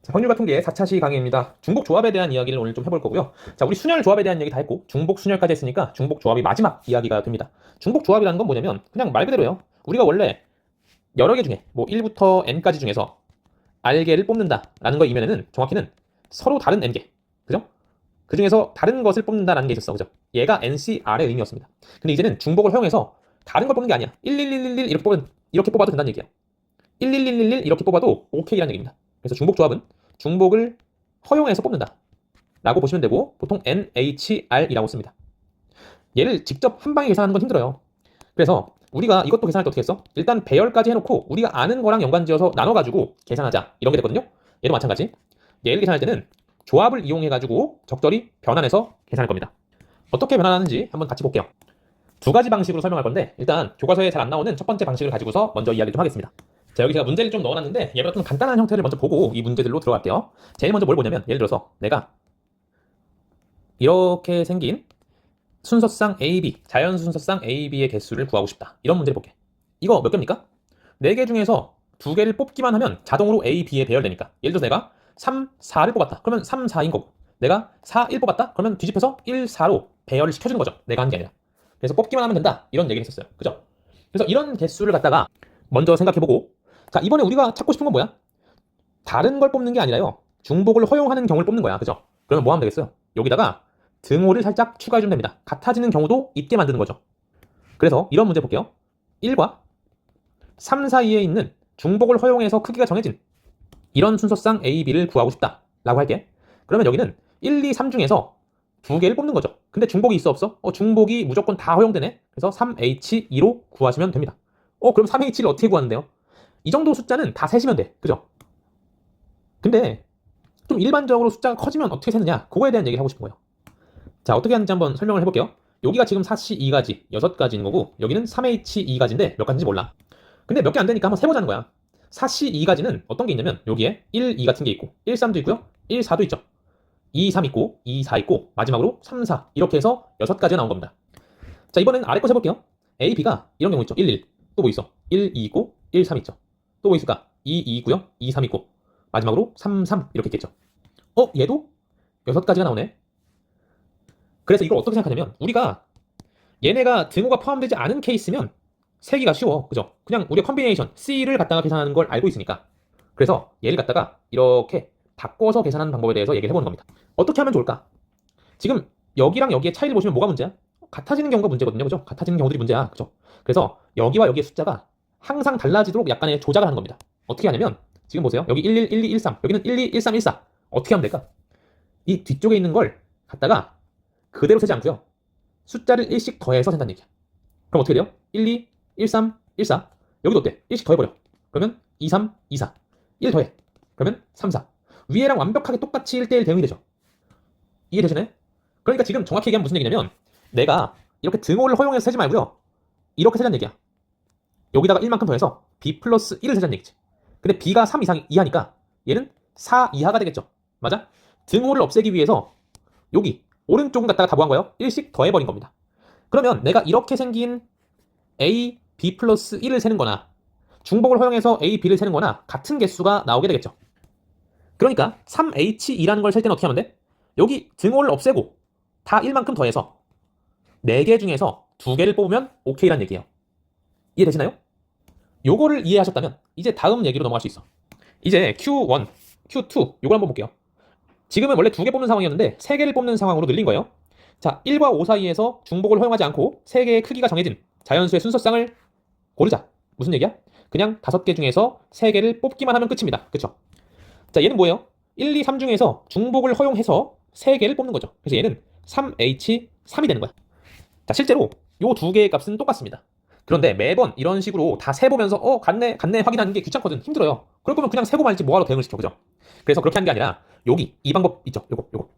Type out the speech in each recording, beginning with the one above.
자, 확률과 통계의 4차 시 강의입니다. 중복 조합에 대한 이야기를 오늘 좀 해볼 거고요. 자, 우리 순열 조합에 대한 얘기 다 했고 중복 순열까지 했으니까 중복 조합이 마지막 이야기가 됩니다. 중복 조합이라는 건 뭐냐면 그냥 말 그대로예요. 우리가 원래 여러 개 중에 뭐 1부터 n까지 중에서 r개를 뽑는다라는 거 이면에는 정확히는 서로 다른 n개, 그죠? 그 중에서 다른 것을 뽑는다라는 게 있었어, 그죠? 얘가 ncr의 의미였습니다. 근데 이제는 중복을 허용해서 다른 걸 뽑는 게 아니야. 11111 이렇게 뽑아도 된다는 얘기야. 11111 이렇게 뽑아도 오케이라는 얘기입니다. 그래서 중복 조합은 중복을 허용해서 뽑는다 라고 보시면 되고 보통 NHR이라고 씁니다. 얘를 직접 한 방에 계산하는 건 힘들어요. 그래서 우리가 이것도 계산할 때 어떻게 했어? 일단 배열까지 해놓고 우리가 아는 거랑 연관지어서 나눠가지고 계산하자 이런 게 됐거든요. 얘도 마찬가지. 얘를 계산할 때는 조합을 이용해가지고 적절히 변환해서 계산할 겁니다. 어떻게 변환하는지 한번 같이 볼게요. 두 가지 방식으로 설명할 건데 일단 교과서에 잘 안 나오는 첫 번째 방식을 가지고서 먼저 이야기 좀 하겠습니다. 자, 여기 제가 문제를 좀 넣어놨는데 얘보다 좀 간단한 형태를 먼저 보고 이 문제들로 들어갈게요. 제일 먼저 뭘 보냐면 예를 들어서 내가 이렇게 생긴 순서상 AB, 자연 순서상 AB의 개수를 구하고 싶다. 이런 문제를 볼게. 이거 몇 개입니까? 4개 중에서 2개를 뽑기만 하면 자동으로 A, B에 배열되니까. 예를 들어서 내가 3, 4를 뽑았다. 그러면 3, 4인 거고. 내가 4, 1 뽑았다. 그러면 뒤집혀서 1, 4로 배열을 시켜주는 거죠. 내가 한 게 아니라. 그래서 뽑기만 하면 된다. 이런 얘기를 했었어요. 그죠? 그래서 이런 개수를 갖다가 먼저 생각해보고 자, 이번에 우리가 찾고 싶은 건 뭐야? 다른 걸 뽑는 게 아니라요. 중복을 허용하는 경우를 뽑는 거야. 그죠? 그러면 뭐 하면 되겠어요? 여기다가 등호를 살짝 추가해주면 됩니다. 같아지는 경우도 있게 만드는 거죠. 그래서 이런 문제 볼게요. 1과 3 사이에 있는 중복을 허용해서 크기가 정해진 이런 순서상 A, B를 구하고 싶다 라고 할게. 그러면 여기는 1, 2, 3 중에서 2개를 뽑는 거죠. 근데 중복이 있어 없어? 중복이 무조건 다 허용되네. 그래서 3H2로 구하시면 됩니다. 그럼 3H를 어떻게 구하는데요? 이 정도 숫자는 다 세시면 돼. 그죠? 근데 좀 일반적으로 숫자가 커지면 어떻게 세느냐? 그거에 대한 얘기를 하고 싶은 거예요. 자, 어떻게 하는지 한번 설명을 해볼게요. 여기가 지금 4C2가지, 6가지인 거고 여기는 3H2가지인데 몇 가지인지 몰라. 근데 몇 개 안 되니까 한번 세보자는 거야. 4C2가지는 어떤 게 있냐면 여기에 1, 2 같은 게 있고 1, 3도 있고요. 1, 4도 있죠. 2, 3 있고 2, 4 있고 마지막으로 3, 4 이렇게 해서 6가지가 나온 겁니다. 자, 이번엔 아래 거 세볼게요. A, B가 이런 경우 있죠. 1, 1. 또 뭐 있어? 1, 2 있고 1, 3 있죠. 또 뭐 있을까? 2, 2 있고요. 2, 3 있고 마지막으로 3, 3 이렇게 있겠죠. 얘도 6가지가 나오네. 그래서 이걸 어떻게 생각하냐면 우리가 얘네가 등호가 포함되지 않은 케이스면 세기가 쉬워. 그죠? 그냥 우리가 컨비네이션 C를 갖다가 계산하는 걸 알고 있으니까. 그래서 얘를 갖다가 이렇게 바꿔서 계산하는 방법에 대해서 얘기를 해보는 겁니다. 어떻게 하면 좋을까? 지금 여기랑 여기의 차이를 보시면 뭐가 문제야? 같아지는 경우가 문제거든요. 그죠? 같아지는 경우들이 문제야. 그죠? 그래서 여기와 여기의 숫자가 항상 달라지도록 약간의 조작을 하는 겁니다. 어떻게 하냐면 지금 보세요. 여기 11, 12, 13 여기는 12, 13, 14 어떻게 하면 될까? 이 뒤쪽에 있는 걸 갖다가 그대로 세지 않고요. 숫자를 1씩 더해서 센다는 얘기야. 그럼 어떻게 돼요? 1, 2, 1, 3, 1, 4 여기도 어때? 1씩 더해버려. 그러면 2, 3, 2, 4 1 더해. 그러면 3, 4 위에랑 완벽하게 똑같이 1대1 대응이 되죠. 이해되시나요? 그러니까 지금 정확히 얘기하면 무슨 얘기냐면 내가 이렇게 등호를 허용해서 세지 말고요. 이렇게 세자는 얘기야. 여기다가 1만큼 더해서 B 플러스 1을 세자는 얘기지. 근데 B가 3 이상 이하니까 얘는 4 이하가 되겠죠. 맞아? 등호를 없애기 위해서 여기 오른쪽은 갖다가 다 뭐한 거예요? 1씩 더해버린 겁니다. 그러면 내가 이렇게 생긴 A, B 플러스 1을 세는 거나 중복을 허용해서 A, B를 세는 거나 같은 개수가 나오게 되겠죠. 그러니까 3H2라는 걸 셀 때는 어떻게 하면 돼? 여기 등호를 없애고 다 1만큼 더해서 4개 중에서 2개를 뽑으면 오케이란 얘기예요. 이해되시나요? 요거를 이해하셨다면 이제 다음 얘기로 넘어갈 수 있어. 이제 Q1, Q2 요걸 한번 볼게요. 지금은 원래 2개 뽑는 상황이었는데 3개를 뽑는 상황으로 늘린 거예요. 자, 1과 5 사이에서 중복을 허용하지 않고 3개의 크기가 정해진 자연수의 순서상을 고르자. 무슨 얘기야? 그냥 5개 중에서 3개를 뽑기만 하면 끝입니다. 그쵸? 자, 얘는 뭐예요? 1, 2, 3 중에서 중복을 허용해서 3개를 뽑는 거죠. 그래서 얘는 3H3이 되는 거야. 자, 실제로 요 2개의 값은 똑같습니다. 그런데 매번 이런 식으로 다 세보면서 같네 확인하는 게 귀찮거든. 힘들어요. 그럴 거면 그냥 세고 말지 뭐하러 대응을 시켜. 그죠? 그래서 그렇게 하는 게 아니라 여기 이 방법 있죠. 요거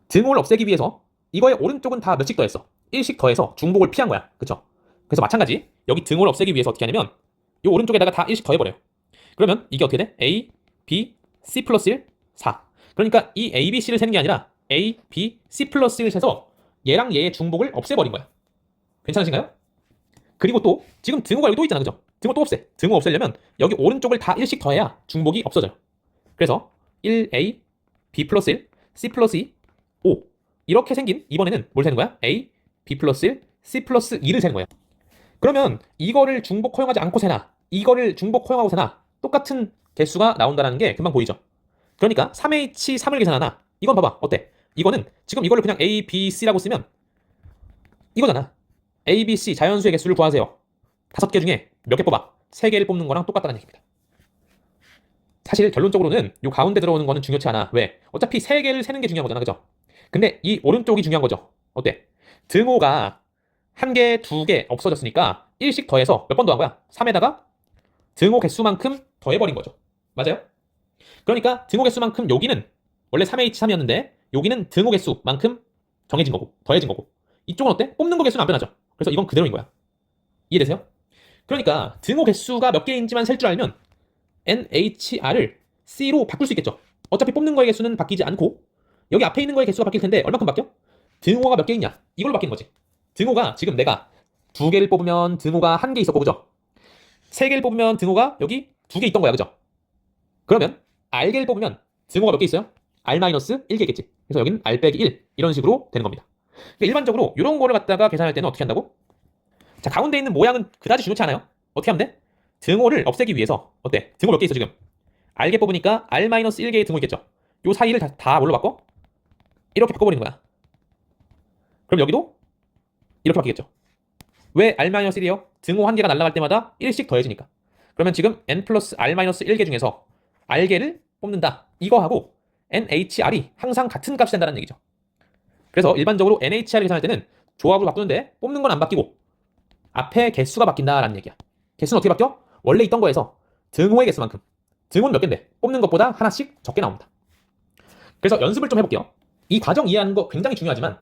등호를 없애기 위해서 이거의 오른쪽은 다 몇씩 더했어. 1씩 더해서 중복을 피한 거야. 그쵸? 그래서 마찬가지 여기 등호를 없애기 위해서 어떻게 하냐면 이 오른쪽에다가 다 1씩 더해버려요. 그러면 이게 어떻게 돼? A, B, C 플러스 1, 4 그러니까 이 A, B, C를 세는 게 아니라 A, B, C 플러스 1을 세서 얘랑 얘의 중복을 없애버린 거야. 괜찮으신가요? 그리고 또 지금 등호가 여기 또 있잖아. 그죠? 등호 또 없애. 등호 없애려면 여기 오른쪽을 다 1씩 더해야 중복이 없어져요. 그래서 1A, B 플러스 1, C 플러스 2, 5 이렇게 생긴 이번에는 뭘 세는 거야? A, B 플러스 1, C 플러스 2를 세는 거예요. 그러면 이거를 중복 허용하지 않고 세나 이거를 중복 허용하고 세나 똑같은 개수가 나온다는 게 금방 보이죠. 그러니까 3H3을 계산하나 이건 봐봐 어때? 이거는 지금 이거를 그냥 A, B, C라고 쓰면 이거잖아. A, B, C 자연수의 개수를 구하세요. 5개 중에 몇 개 뽑아? 3개를 뽑는 거랑 똑같다는 얘기입니다. 사실 결론적으로는 이 가운데 들어오는 거는 중요치 않아. 왜? 어차피 3개를 세는 게 중요한 거잖아. 그죠? 근데 이 오른쪽이 중요한 거죠. 어때? 등호가 1개, 2개 없어졌으니까 1씩 더해서 몇 번 더한 거야? 3에다가 등호 개수만큼 더해버린 거죠. 맞아요? 그러니까 등호 개수만큼 여기는 원래 3H3이었는데 여기는 등호 개수만큼 정해진 거고 더해진 거고 이쪽은 어때? 뽑는 거 개수는 안 변하죠. 그래서 이건 그대로인 거야. 이해되세요? 그러니까 등호 개수가 몇 개인지만 셀 줄 알면 NHR을 C로 바꿀 수 있겠죠. 어차피 뽑는 거의 개수는 바뀌지 않고 여기 앞에 있는 거의 개수가 바뀔 텐데 얼마큼 바뀌어? 등호가 몇 개 있냐? 이걸로 바뀌는 거지. 등호가 지금 내가 2개를 뽑으면 등호가 1개 있었고 그죠? 3개를 뽑으면 등호가 여기 2개 있던 거야 그죠? 그러면 R개를 뽑으면 등호가 몇 개 있어요? R-1개 있겠지. 그래서 여기는 R 빼기 1 이런 식으로 되는 겁니다. 그러니까 일반적으로 이런 거를 갖다가 계산할 때는 어떻게 한다고? 자, 가운데 있는 모양은 그다지 중요치 않아요. 어떻게 하면 돼? 등호를 없애기 위해서 어때? 등호 몇 개 있어 지금? R개 뽑으니까 R-1개의 등호 있겠죠. 요 사이를 다 뭘로 바꿔? 이렇게 바꿔버리는 거야. 그럼 여기도 이렇게 바뀌겠죠. 왜 R-1이요? 등호 한 개가 날아갈 때마다 1씩 더해지니까. 그러면 지금 N 플러스 R-1개 중에서 R개를 뽑는다. 이거하고 NHR이 항상 같은 값이 된다는 얘기죠. 그래서 일반적으로 NHR을 계산할 때는 조합을 바꾸는데 뽑는 건 안 바뀌고 앞에 개수가 바뀐다라는 얘기야. 개수는 어떻게 바뀌어? 원래 있던 거에서 등호의 개수만큼. 등호는 몇 개인데 뽑는 것보다 하나씩 적게 나옵니다. 그래서 연습을 좀 해볼게요. 이 과정 이해하는 거 굉장히 중요하지만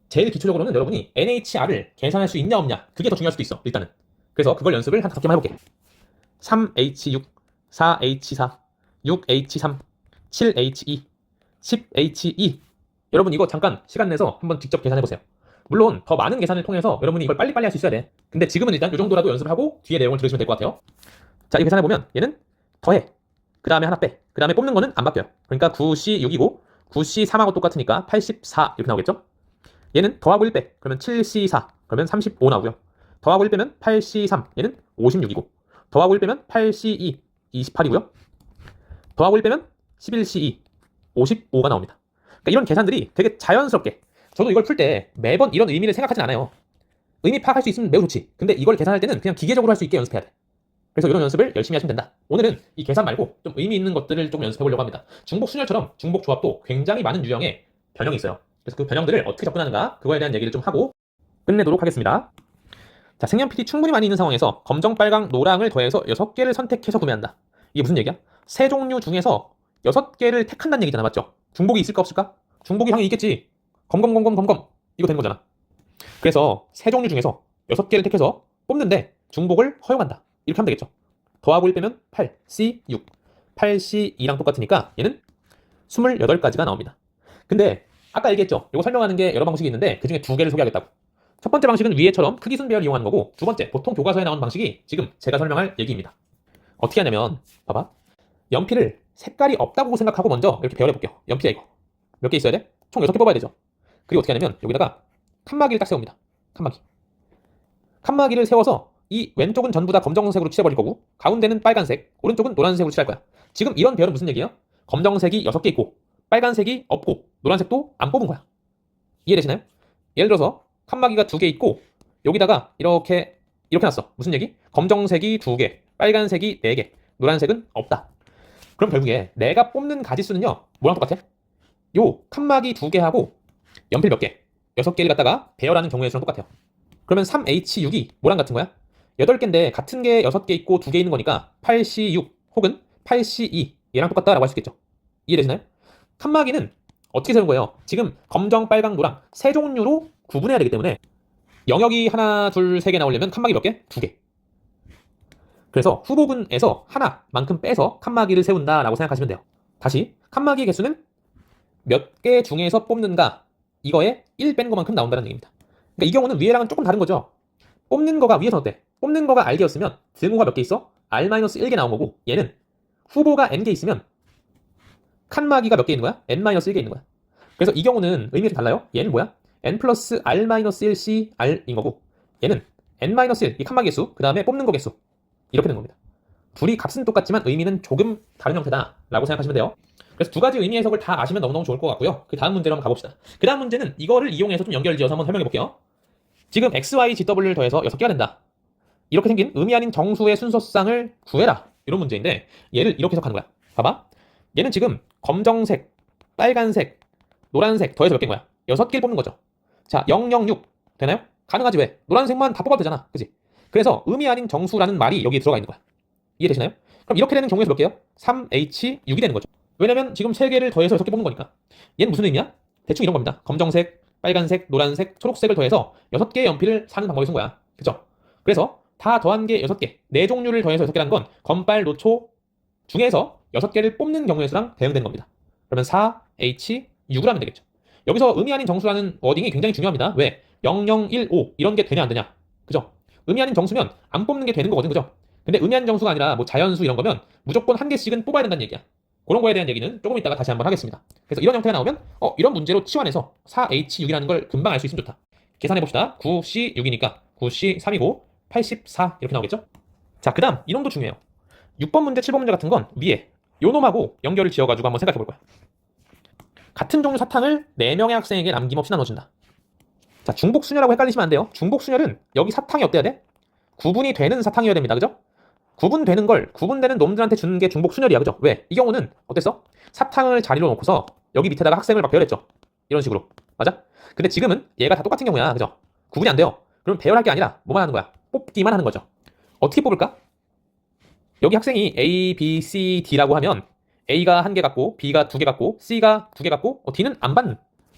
제일 기초적으로는 여러분이 NHR을 계산할 수 있냐 없냐 그게 더 중요할 수도 있어 일단은. 그래서 그걸 연습을 한 5개만 해볼게. 3H6, 4H4, 6H3, 7H2, 10H2 여러분 이거 잠깐 시간 내서 한번 직접 계산해보세요. 물론 더 많은 계산을 통해서 여러분이 이걸 빨리빨리 할 수 있어야 돼. 근데 지금은 일단 이 정도라도 연습을 하고 뒤에 내용을 들으시면 될 것 같아요. 자, 이 계산해보면 얘는 더해. 그 다음에 하나 빼. 그 다음에 뽑는 거는 안 바뀌어요. 그러니까 9C6이고 9C3하고 똑같으니까 84 이렇게 나오겠죠? 얘는 더하고 1 빼. 그러면 7C4 그러면 35 나오고요. 더하고 1 빼면 8C3 얘는 56이고 더하고 1 빼면 8C2 28이고요. 더하고 1 빼면 11C2 55가 나옵니다. 그러니까 이런 계산들이 되게 자연스럽게 저도 이걸 풀 때 매번 이런 의미를 생각하진 않아요. 의미 파악할 수 있으면 매우 좋지. 근데 이걸 계산할 때는 그냥 기계적으로 할 수 있게 연습해야 돼. 그래서 이런 연습을 열심히 하시면 된다. 오늘은 이 계산 말고 좀 의미 있는 것들을 좀 연습해 보려고 합니다. 중복 순열처럼 중복 조합도 굉장히 많은 유형의 변형이 있어요. 그래서 그 변형들을 어떻게 접근하는가 그거에 대한 얘기를 좀 하고 끝내도록 하겠습니다. 자, 색연필이 충분히 많이 있는 상황에서 검정, 빨강, 노랑을 더해서 6개를 선택해서 구매한다. 이게 무슨 얘기야? 세 종류 중에서 6개를 택한다는 얘기잖아. 맞죠? 중복이 있을까 없을까? 중복이 당연히 있겠지. 검검검검검검 이거 되는 거잖아. 그래서 세 종류 중에서 6개를 택해서 뽑는데 중복을 허용한다. 이렇게 하면 되겠죠. 더하고 1 빼면 8, C 6. 8C2랑 똑같으니까 얘는 28가지가 나옵니다. 근데 아까 얘기했죠. 이거 설명하는 게 여러 방식이 있는데 그 중에 2개를 소개하겠다고. 첫 번째 방식은 위에처럼 크기 순배열을 이용하는 거고 두 번째 보통 교과서에 나온 방식이 지금 제가 설명할 얘기입니다. 어떻게 하냐면 봐봐. 연필을 색깔이 없다고 생각하고 먼저 이렇게 배열해 볼게요. 연필이야 이거. 몇 개 있어야 돼? 총 6개 뽑아야 되죠. 그리고 어떻게 하냐면 여기다가 칸막이를 딱 세웁니다. 칸막이. 칸막이를 세워서 이 왼쪽은 전부 다 검정색으로 칠해버릴 거고 가운데는 빨간색, 오른쪽은 노란색으로 칠할 거야. 지금 이런 배열은 무슨 얘기예요? 검정색이 6개 있고 빨간색이 없고 노란색도 안 뽑은 거야. 이해되시나요? 예를 들어서 칸막이가 2개 있고 여기다가 이렇게 놨어. 무슨 얘기? 검정색이 2개, 빨간색이 4개, 노란색은 없다. 그럼 결국에 내가 뽑는 가지수는요 뭐랑 똑같아? 요 칸막이 2개하고 연필 몇 개? 6개를 갖다가 배열하는 경우의 수랑 똑같아요. 그러면 3H6이 뭐랑 같은 거야? 8개인데 같은 게 6개 있고 2개 있는 거니까 8C6 혹은 8C2 얘랑 똑같다라고 할 수 있겠죠. 이해되시나요? 칸막이는 어떻게 세운 거예요? 지금 검정, 빨강, 노랑 세 종류로 구분해야 되기 때문에 영역이 하나, 둘, 세 개 나오려면 칸막이 몇 개? 2개. 그래서 후보군에서 하나만큼 빼서 칸막이를 세운다라고 생각하시면 돼요. 다시 칸막이 개수는 몇 개 중에서 뽑는가 이거에 1 뺀 것만큼 나온다는 얘기입니다. 그러니까 이 경우는 위에랑은 조금 다른 거죠. 뽑는 거가 위에서 어때? 뽑는 거가 R개였으면 등호가 몇 개 있어? R-1개 나온 거고 얘는 후보가 N개 있으면 칸막이가 몇 개 있는 거야? n-1개 있는 거야. 그래서 이 경우는 의미가 좀 달라요. 얘는 뭐야? n 플러스 r-1c r인 거고, 얘는 n-1, 이 칸막이 개수, 그 다음에 뽑는 거 개수, 이렇게 된 겁니다. 둘이 값은 똑같지만 의미는 조금 다른 형태다라고 생각하시면 돼요. 그래서 두 가지 의미 해석을 다 아시면 너무너무 좋을 것 같고요. 그 다음 문제로 한번 가봅시다. 그 다음 문제는 이거를 이용해서 좀 연결지어서 한번 설명해 볼게요. 지금 x, y, g, w를 더해서 6개가 된다. 이렇게 생긴 의미 아닌 정수의 순서쌍을 구해라. 이런 문제인데 얘를 이렇게 해석하는 거야. 봐봐. 얘는 지금 검정색, 빨간색, 노란색 더해서 몇 개인 거야? 6개를 뽑는 거죠. 자, 0, 0, 6 되나요? 가능하지. 왜? 노란색만 다 뽑아도 되잖아. 그지? 그래서 의미 아닌 정수라는 말이 여기에 들어가 있는 거야. 이해되시나요? 그럼 이렇게 되는 경우에서 몇 개요? 3H, 6이 되는 거죠. 왜냐면 지금 3개를 더해서 6개 뽑는 거니까. 얘는 무슨 의미야? 대충 이런 겁니다. 검정색, 빨간색, 노란색, 초록색을 더해서 6개의 연필을 사는 방법이 쓴 거야. 그쵸? 그래서 다 더한 게 6개, 4종류를 더해서 6개라는 건 검빨, 노초 중에서 6개를 뽑는 경우의 수랑 대응되는 겁니다. 그러면 4H6을 하면 되겠죠. 여기서 의미 아닌 정수라는 워딩이 굉장히 중요합니다. 왜? 0, 0, 1, 5 이런 게 되냐 안 되냐. 그죠? 의미 아닌 정수면 안 뽑는 게 되는 거거든. 그죠? 근데 의미 아닌 정수가 아니라 뭐 자연수 이런 거면 무조건 한 개씩은 뽑아야 된다는 얘기야. 그런 거에 대한 얘기는 조금 이따가 다시 한번 하겠습니다. 그래서 이런 형태가 나오면 이런 문제로 치환해서 4H6이라는 걸 금방 알 수 있으면 좋다. 계산해 봅시다. 9C6이니까 9C3이고 84 이렇게 나오겠죠? 자, 그 다음 이놈도 중요해요. 6번 문제, 7번 문제 같은 건 위에 요 놈하고 연결을 지어가지고 한번 생각해 볼 거야. 같은 종류 사탕을 4명의 학생에게 남김없이 나눠준다. 자, 중복순열하고 헷갈리시면 안 돼요. 중복순열은 여기 사탕이 어때야 돼? 구분이 되는 사탕이어야 됩니다. 그죠? 구분되는 걸 구분되는 놈들한테 주는 게 중복순열이야. 그죠? 왜? 이 경우는 어땠어? 사탕을 자리로 놓고서 여기 밑에다가 학생을 막 배열했죠. 이런 식으로. 맞아? 근데 지금은 얘가 다 똑같은 경우야. 그죠? 구분이 안 돼요. 그럼 배열할 게 아니라 뭐만 하는 거야? 뽑기만 하는 거죠. 어떻게 뽑을까? 여기 학생이 A, B, C, D라고 하면 A가 1개 갖고 B가 2개 갖고 C가 2개 갖고 D는 안 받는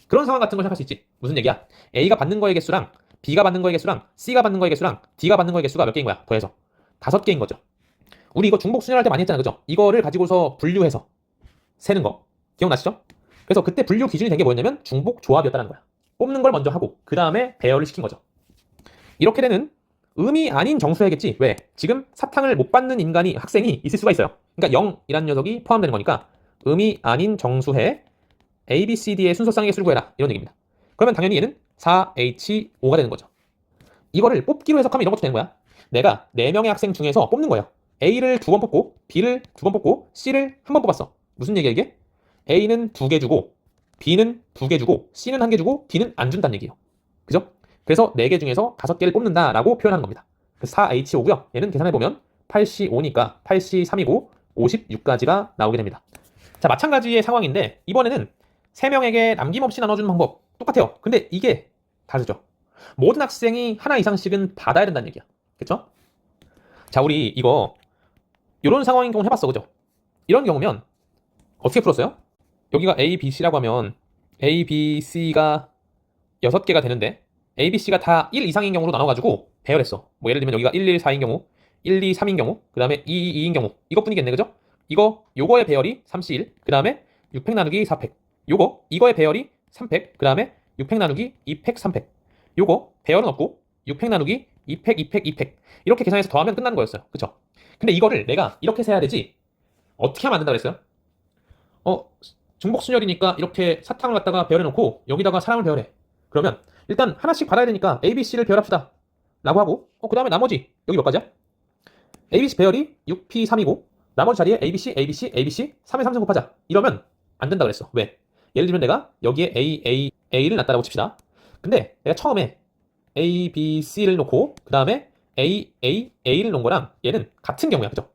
그런 상황 같은 걸 생각할 수 있지. 무슨 얘기야? A가 받는 거의 개수랑 B가 받는 거의 개수랑 C가 받는 거의 개수랑 D가 받는 거의 개수가 몇 개인 거야? 더해서 5개인 거죠. 우리 이거 중복 순열할 때 많이 했잖아. 그죠? 이거를 가지고서 분류해서 세는 거 기억나시죠? 그래서 그때 분류 기준이 된 게 뭐였냐면 중복 조합이었다는 거야. 뽑는 걸 먼저 하고 그 다음에 배열을 시킨 거죠. 이렇게 되는 의미 아닌 정수해야겠지. 왜? 지금 사탕을 못 받는 인간이 학생이 있을 수가 있어요. 그러니까 0이라는 녀석이 포함되는 거니까 의미 아닌 정수해 A, B, C, D의 순서쌍의 개수를 구해라. 이런 얘기입니다. 그러면 당연히 얘는 4H5가 되는 거죠. 이거를 뽑기로 해석하면 이런 것도 되는 거야. 내가 4명의 학생 중에서 뽑는 거예요. A를 2번 뽑고 B를 2번 뽑고 C를 1번 뽑았어. 무슨 얘기야 이게? A는 2개 주고 B는 2개 주고 C는 1개 주고 D는 안 준다는 얘기예요. 그죠? 그래서 4개 중에서 5개를 뽑는다라고 표현하는 겁니다. 4H5고요. 얘는 계산해보면 8C5니까 8C3이고 56까지가 나오게 됩니다. 자, 마찬가지의 상황인데 이번에는 3명에게 남김없이 나눠주는 방법 똑같아요. 근데 이게 다르죠. 모든 학생이 하나 이상씩은 받아야 된다는 얘기야. 그쵸? 자, 우리 이거 이런 상황인 경우는 해봤어. 그죠? 이런 경우면 어떻게 풀었어요? 여기가 A, B, C라고 하면 A, B, C가 6개가 되는데 A, B, C가 다 1 이상인 경우로 나눠가지고 배열했어. 뭐 예를 들면 여기가 1, 1, 4인 경우 1, 2, 3인 경우 그 다음에 2, 2, 2인 경우 이것뿐이겠네. 그죠? 요거의 배열이 3C1 그 다음에 6팩 나누기 4팩 이거의 배열이 3팩 그 다음에 6팩 나누기 2팩 3팩 요거 배열은 없고 6팩 나누기 2팩 2팩 2팩 이렇게 계산해서 더하면 끝나는 거였어요. 그쵸? 근데 이거를 내가 이렇게 세야 되지 어떻게 하면 안 된다고 그랬어요? 중복순열이니까 이렇게 사탕을 갖다가 배열해놓고 여기다가 사람을 배열해. 그러면 일단 하나씩 받아야 되니까 A, B, C를 배열합시다 라고 하고 그 다음에 나머지 여기 몇 가지야? A, B, C 배열이 6P, 3이고 나머지 자리에 A, B, C, A, B, C, A, B, C 3에 3승 곱하자. 이러면 안 된다 그랬어. 왜? 예를 들면 내가 여기에 A, A, A를 놨다라고 칩시다. 근데 내가 처음에 A, B, C를 놓고 그 다음에 A, A, A를 놓은 거랑 얘는 같은 경우야. 그죠?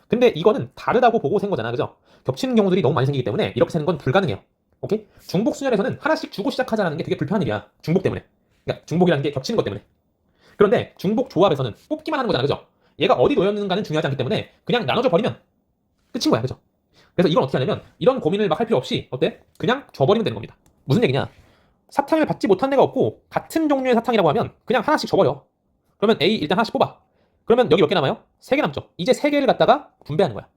근데 이거는 다르다고 보고 센 거잖아. 그죠? 겹치는 경우들이 너무 많이 생기기 때문에 이렇게 세는 건 불가능해요. 오케이? 중복순열에서는 하나씩 주고 시작하자는 게 되게 불편한 일이야. 중복 때문에. 그러니까 중복이라는 게 겹치는 것 때문에. 그런데 중복 조합에서는 뽑기만 하는 거잖아. 그죠? 얘가 어디 놓였는가는 중요하지 않기 때문에 그냥 나눠줘 버리면 끝인 거야. 그죠? 그래서 이건 어떻게 하냐면 이런 고민을 막 할 필요 없이 어때? 그냥 줘버리면 되는 겁니다. 무슨 얘기냐? 사탕을 받지 못한 데가 없고 같은 종류의 사탕이라고 하면 그냥 하나씩 줘버려. 그러면 A 일단 하나씩 뽑아. 그러면 여기 몇 개 남아요? 3개 남죠. 이제 3개를 갖다가 분배하는 거야.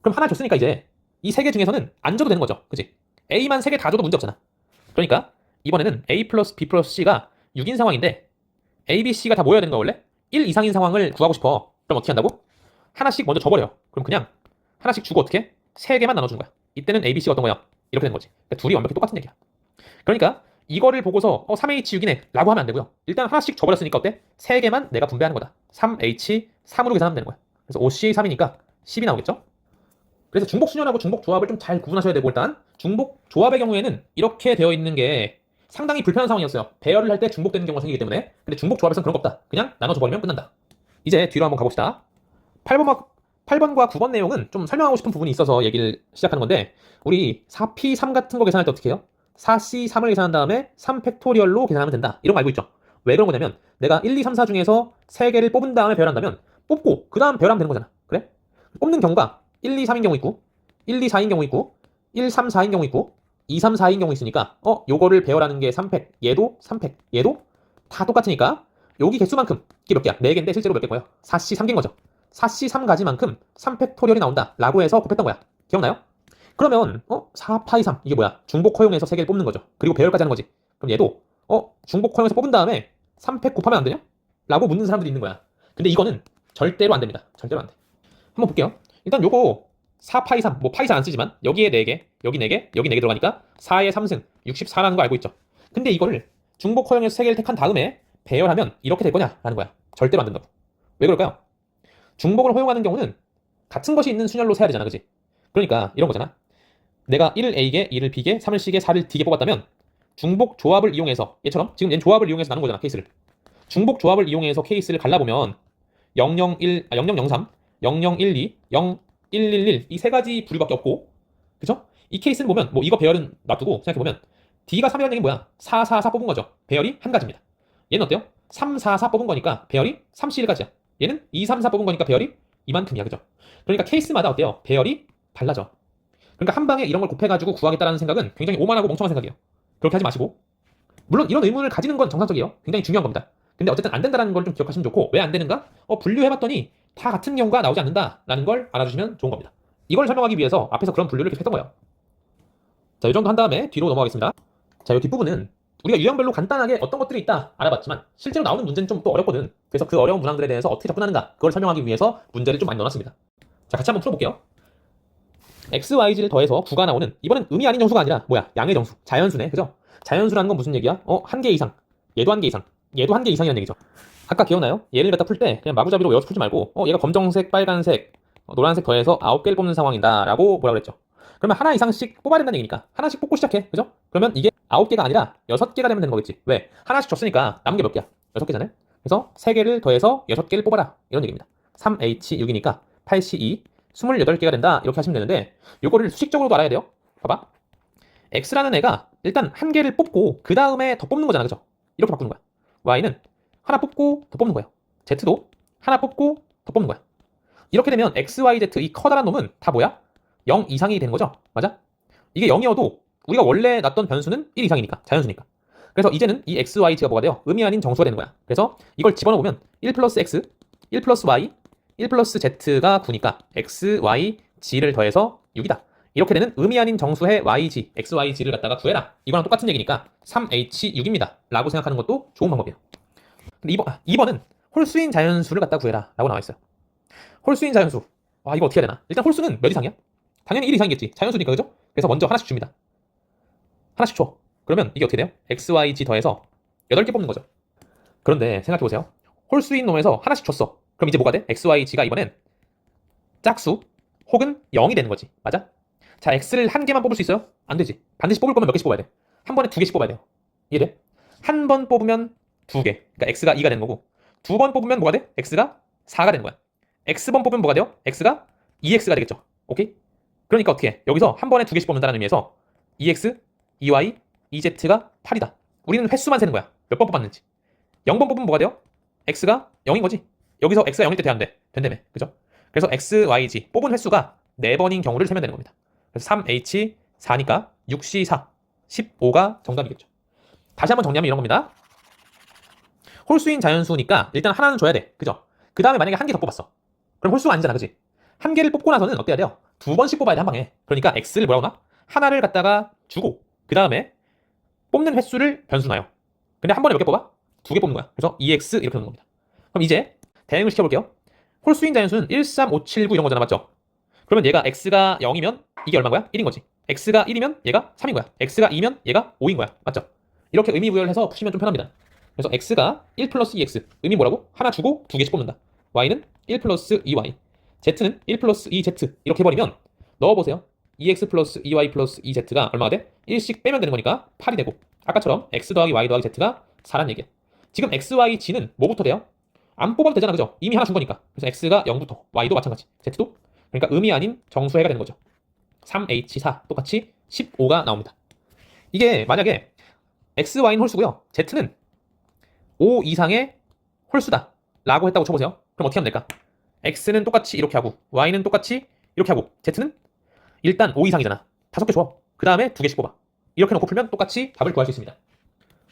그럼 하나 줬으니까 이제 이 3개 중에서는 안 줘도 되는 거죠. 그치? A만 3개 다 줘도 문제 없잖아. 그러니까 이번에는 A 플러스 B 플러스 C가 6인 상황인데 A, B, C가 다 모여야 되는 거 원래? 1 이상인 상황을 구하고 싶어. 그럼 어떻게 한다고? 하나씩 먼저 줘버려. 그럼 그냥 하나씩 주고 어떻게? 3개만 나눠주는 거야. 이때는 ABC가 어떤 거야? 이렇게 되는 거지. 그러니까 둘이 완벽히 똑같은 얘기야. 그러니까 이거를 보고서 3H6이네 라고 하면 안 되고요. 일단 하나씩 줘버렸으니까 어때? 3개만 내가 분배하는 거다. 3H3으로 계산하면 되는 거야. 그래서 OC3이니까 10이 나오겠죠? 그래서 중복 순열하고 중복 조합을 좀 잘 구분하셔야 되고, 일단 중복 조합의 경우에는 이렇게 되어 있는 게 상당히 불편한 상황이었어요. 배열을 할 때 중복되는 경우가 생기기 때문에. 근데 중복 조합에서는 그런 거 없다. 그냥 나눠줘버리면 끝난다. 이제 뒤로 한번 가봅시다. 8번과 9번 내용은 좀 설명하고 싶은 부분이 있어서 얘기를 시작하는 건데, 우리 4P3 같은 거 계산할 때 어떻게 해요? 4C3을 계산한 다음에 3팩토리얼로 계산하면 된다. 이런 거 알고 있죠? 왜 그런 거냐면 내가 1, 2, 3, 4 중에서 3개를 뽑은 다음에 배열한다면 뽑고 그 다음 배열하면 되는 거잖아. 그래? 뽑는 경우가 1, 2, 3인 경우 있고 1, 2, 4인 경우 있고 1, 3, 4인 경우 있고 2, 3, 4인 경우 있으니까 요거를 배열하는 게 3팩, 얘도 3팩, 얘도 다 똑같으니까 여기 개수만큼 이게 몇 개야? 4개인데 실제로 몇 개인 거예요? 4C 3개인 거죠. 4C 3가지만큼 3팩토리얼이 나온다 라고 해서 곱했던 거야. 기억나요? 그러면 4파이 3 이게 뭐야? 중복 허용해서 3개를 뽑는 거죠. 그리고 배열까지 하는 거지. 그럼 얘도 중복 허용해서 뽑은 다음에 3팩 곱하면 안 되냐? 라고 묻는 사람들이 있는 거야. 근데 이거는 절대로 안 됩니다. 절대로 안 돼. 한번 볼게요. 일단 요거 4파이 3, 뭐 파이 4 안 쓰지만 여기에 4개, 여기 4개, 여기 4개 들어가니까 4의 3승 64라는 거 알고 있죠. 근데 이거를 중복 허용해서 3개를 택한 다음에 배열하면 이렇게 될 거냐라는 거야. 절대로 안 된다고. 왜 그럴까요? 중복을 허용하는 경우는 같은 것이 있는 순열로 세야 되잖아, 그지? 그러니까 이런 거잖아. 내가 1을 A개, 2를 B개, 3을 C개, 4를 D개 뽑았다면 중복 조합을 이용해서, 얘처럼 지금 얘는 조합을 이용해서 나눈 거잖아, 케이스를. 중복 조합을 이용해서 케이스를 갈라보면 001, 0003, 0012, 0111 이 세 가지 부류밖에 없고, 그쵸? 이 케이스는 보면 뭐 이거 배열은 놔두고 생각해보면 D가 3이라는 얘기는 뭐야? 4, 4, 4 뽑은 거죠. 배열이 한 가지입니다. 얘는 어때요? 3, 4, 4 뽑은 거니까 배열이 3C1가지야. 얘는 2, 3, 4 뽑은 거니까 배열이 이만큼이야, 그죠? 그러니까 케이스마다 어때요? 배열이 달라져. 그러니까 한 방에 이런 걸 곱해가지고 구하겠다라는 생각은 굉장히 오만하고 멍청한 생각이에요. 그렇게 하지 마시고, 물론 이런 의문을 가지는 건 정상적이에요. 굉장히 중요한 겁니다. 근데 어쨌든 안 된다는 걸 좀 기억하시면 좋고, 왜 안 되는가? 분류해봤더니 다 같은 경우가 나오지 않는다라는 걸 알아주시면 좋은 겁니다. 이걸 설명하기 위해서 앞에서 그런 분류를 계속 했던 거예요. 자, 이 정도 한 다음에 뒤로 넘어가겠습니다. 자, 이 뒷부분은 우리가 유형별로 간단하게 어떤 것들이 있다 알아봤지만 실제로 나오는 문제는 좀 또 어렵거든. 그래서 그 어려운 문항들에 대해서 어떻게 접근하는가 그걸 설명하기 위해서 문제를 좀 많이 넣어놨습니다. 자, 같이 한번 풀어볼게요. x, y, z를 더해서 9가 나오는, 이번엔 음이 아닌 정수가 아니라 뭐야? 양의 정수, 자연수네, 그죠? 자연수라는 건 무슨 얘기야? 한 개 이상, 얘도 한 개 이상, 얘도 한 개 이상이라는 얘기죠. 아까 기억나요? 얘를 갖다 풀 때 그냥 마구잡이로 외워서 풀지 말고 얘가 검정색, 빨간색, 노란색 더해서 9개를 뽑는 상황이다 라고 뭐라 그랬죠? 그러면 하나 이상씩 뽑아야 된다는 얘기니까 하나씩 뽑고 시작해, 그죠? 그러면 이게 9개가 아니라 6개가 되면 되는 거겠지. 왜? 하나씩 줬으니까 남은 게 몇 개야? 6개잖아요? 그래서 3개를 더해서 6개를 뽑아라 이런 얘기입니다. 3H6이니까 8C2 28개가 된다 이렇게 하시면 되는데, 요거를 수식적으로도 알아야 돼요. 봐봐, X라는 애가 일단 한 개를 뽑고 그 다음에 더 뽑는 거잖아, 그죠? 이렇게 바꾸는 거야. Y는 하나 뽑고 더 뽑는 거야. Z도 하나 뽑고 더 뽑는 거야. 이렇게 되면 X, Y, Z 이 커다란 놈은 다 뭐야? 0 이상이 되는 거죠. 맞아? 이게 0이어도 우리가 원래 놨던 변수는 1 이상이니까, 자연수니까. 그래서 이제는 이 X, Y, Z가 뭐가 돼요? 음이 아닌 정수가 되는 거야. 그래서 이걸 집어넣으면 1 플러스 X, 1 플러스 Y, 1 플러스 Z가 9니까 X, Y, G를 더해서 6이다. 이렇게 되는 음이 아닌 정수의 YG, X, Y, G를 갖다가 구해라. 이거랑 똑같은 얘기니까 3H6입니다. 라고 생각하는 것도 좋은 방법이에요. 근데 2번은 홀수인 자연수를 갖다 구해라. 라고 나와 있어요. 홀수인 자연수. 이거 어떻게 해야 되나? 일단 홀수는 몇 이상이야? 당연히 1 이상이겠지. 자연수니까, 그죠? 그래서 먼저 하나씩 줍니다. 하나씩 줘. 그러면 이게 어떻게 돼요? X, Y, G 더해서 8개 뽑는 거죠. 그런데 생각해보세요. 홀수인 놈에서 하나씩 줬어. 그럼 이제 뭐가 돼? X, Y, G가 이번엔 짝수 혹은 0이 되는 거지. 맞아? 자, X를 한 개만 뽑을 수 있어요? 안 되지. 반드시 뽑을 거면 몇 개씩 뽑아야 돼? 한 번에 2개씩 뽑아야 돼요. 이해돼? 한 번 뽑으면 2개. 그러니까 X가 2가 되는 거고, 2번 뽑으면 뭐가 돼? X가 4가 되는 거야. X번 뽑으면 뭐가 돼요? X가 2X가 되겠죠. 오케이? 그러니까 어떻게 해? 여기서 한 번에 2개씩 뽑는다는 의미에서 2X, 2Y, 2Z가 8이다. 우리는 횟수만 세는 거야. 몇 번 뽑았는지. 0번 뽑으면 뭐가 돼요? X가 0인 거지. 여기서 X가 0일 때 돼야 안 돼. 된다며. 그죠? 그래서 X, Y, G 뽑은 횟수가 4번인 경우를 세면 되는 겁니다. 그래서 3H 4니까 6C4 15가 정답이겠죠. 다시 한번 정리하면 이런 겁니다. 홀수인 자연수니까 일단 하나는 줘야 돼. 그죠? 그 다음에 만약에 한 개 더 뽑았어. 그럼 홀수가 아니잖아, 그지? 한 개를 뽑고 나서는 어때야 돼요? 2번씩 뽑아야 돼, 한 방에. 그러니까 X를 뭐라고 나? 하나를 갖다가 주고 그 다음에 뽑는 횟수를 변수 놔요. 근데 한 번에 몇 개 뽑아? 2개 뽑는 거야. 그래서 2X 이렇게 되는 겁니다. 그럼 이제 대응을 시켜볼게요. 홀수인 자연수는 1, 3, 5, 7, 9 이런 거잖아, 맞죠? 그러면 얘가 x가 0이면 이게 얼마인 거야? 1인 거지. x가 1이면 얘가 3인 거야. x가 2면 얘가 5인 거야. 맞죠? 이렇게 의미 부여를 해서 푸시면 좀 편합니다. 그래서 x가 1 플러스 2x. 의미 뭐라고? 하나 주고 두 개씩 뽑는다. y는 1 플러스 2y. z는 1 플러스 2z. 이렇게 해버리면 넣어보세요. 2x 플러스 2y 플러스 2z가 얼마가 돼? 1씩 빼면 되는 거니까 8이 되고, 아까처럼 x 더하기 y 더하기 z가 4란 얘기야. 지금 x, y, g는 뭐부터 돼요? 안 뽑아도 되잖아, 그죠? 이미 하나 준 거니까. 그래서 x가 0부터 y도 마찬가지, z도. 그러니까 의미 아닌 정수해가 되는 거죠. 3h4 똑같이 15가 나옵니다. 이게 만약에 x, y는 홀수고요, z는 5 이상의 홀수다 라고 했다고 쳐보세요. 그럼 어떻게 하면 될까? x는 똑같이 이렇게 하고 y는 똑같이 이렇게 하고 z는 일단 5 이상이잖아. 5개 줘. 그 다음에 2개씩 뽑아. 이렇게 놓고 풀면 똑같이 답을 구할 수 있습니다.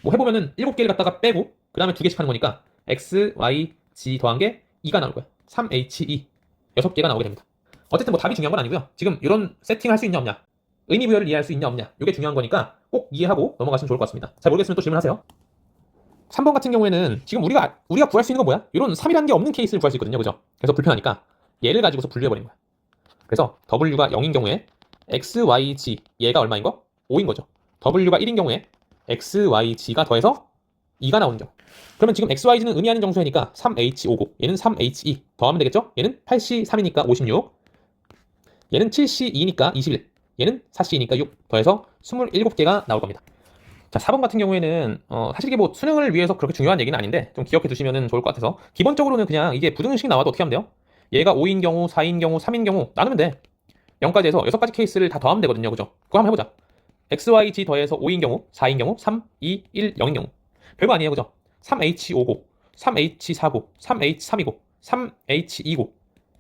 뭐 해보면은 7개를 갖다가 빼고 그 다음에 2개씩 하는 거니까 x, y, g 더한 게 2가 나올 거야. 3h2 6개가 나오게 됩니다. 어쨌든 뭐 답이 중요한 건 아니고요. 지금 이런 세팅을 할 수 있냐 없냐, 의미 부여를 이해할 수 있냐 없냐, 이게 중요한 거니까 꼭 이해하고 넘어가시면 좋을 것 같습니다. 잘 모르겠으면 또 질문하세요. 3번 같은 경우에는 지금 우리가 구할 수 있는 건 뭐야? 이런 3이라는 게 없는 케이스를 구할 수 있거든요. 그죠? 그래서 불편하니까 얘를 가지고서 분류해버린 거야. 그래서 w가 0인 경우에 x, y, g 얘가 얼마인 거? 5인 거죠. w가 1인 경우에 x, y, g가 더해서 2가 나오는 경우. 그러면 지금 x, y, g는 의미 아닌 정수회니까 3h5고 얘는 3h2 더하면 되겠죠? 얘는 8c3이니까 56, 얘는 7c2니까 21, 얘는 4c2니까 6 더해서 27개가 나올 겁니다. 자, 4번 같은 경우에는 사실 이게 뭐 수능을 위해서 그렇게 중요한 얘기는 아닌데 좀 기억해 두시면 좋을 것 같아서, 기본적으로는 그냥 이게 부등식 나와도 어떻게 하면 돼요? 얘가 5인 경우, 4인 경우, 3인 경우 나누면 돼. 0까지 해서 6가지 케이스를 다 더하면 되거든요. 그죠? 그거 한번 해보자. x, y, g 더해서 5인 경우, 4인 경우, 3, 2, 1, 0인 경우. 별거 아니에요. 그죠? 3h5고 3h4고 3h3이고 3h2고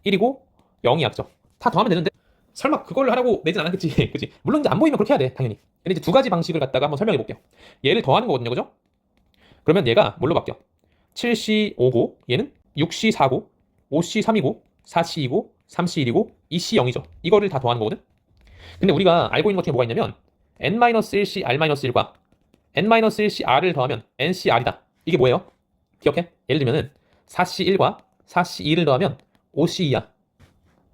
1이고 0이야. 그죠? 다 더하면 되는데 설마 그걸 하라고 내진 않았겠지. 그치? 물론 이제 안 보이면 그렇게 해야 돼. 당연히. 근데 이제 두 가지 방식을 갖다가 한번 설명해 볼게요. 얘를 더하는 거거든요. 그죠? 그러면 얘가 뭘로 바뀌어? 7c5고 얘는 6c4고 5c3이고 4c2고 3c1이고 2c0이죠. 이거를 다 더하는 거거든. 근데 우리가 알고 있는 것 중에 뭐가 있냐면 n-1c r-1과 n-1c r을 더하면 ncr이다. 이게 뭐예요? 기억해? 예를 들면은 4c1과 4c2를 더하면 5c2야.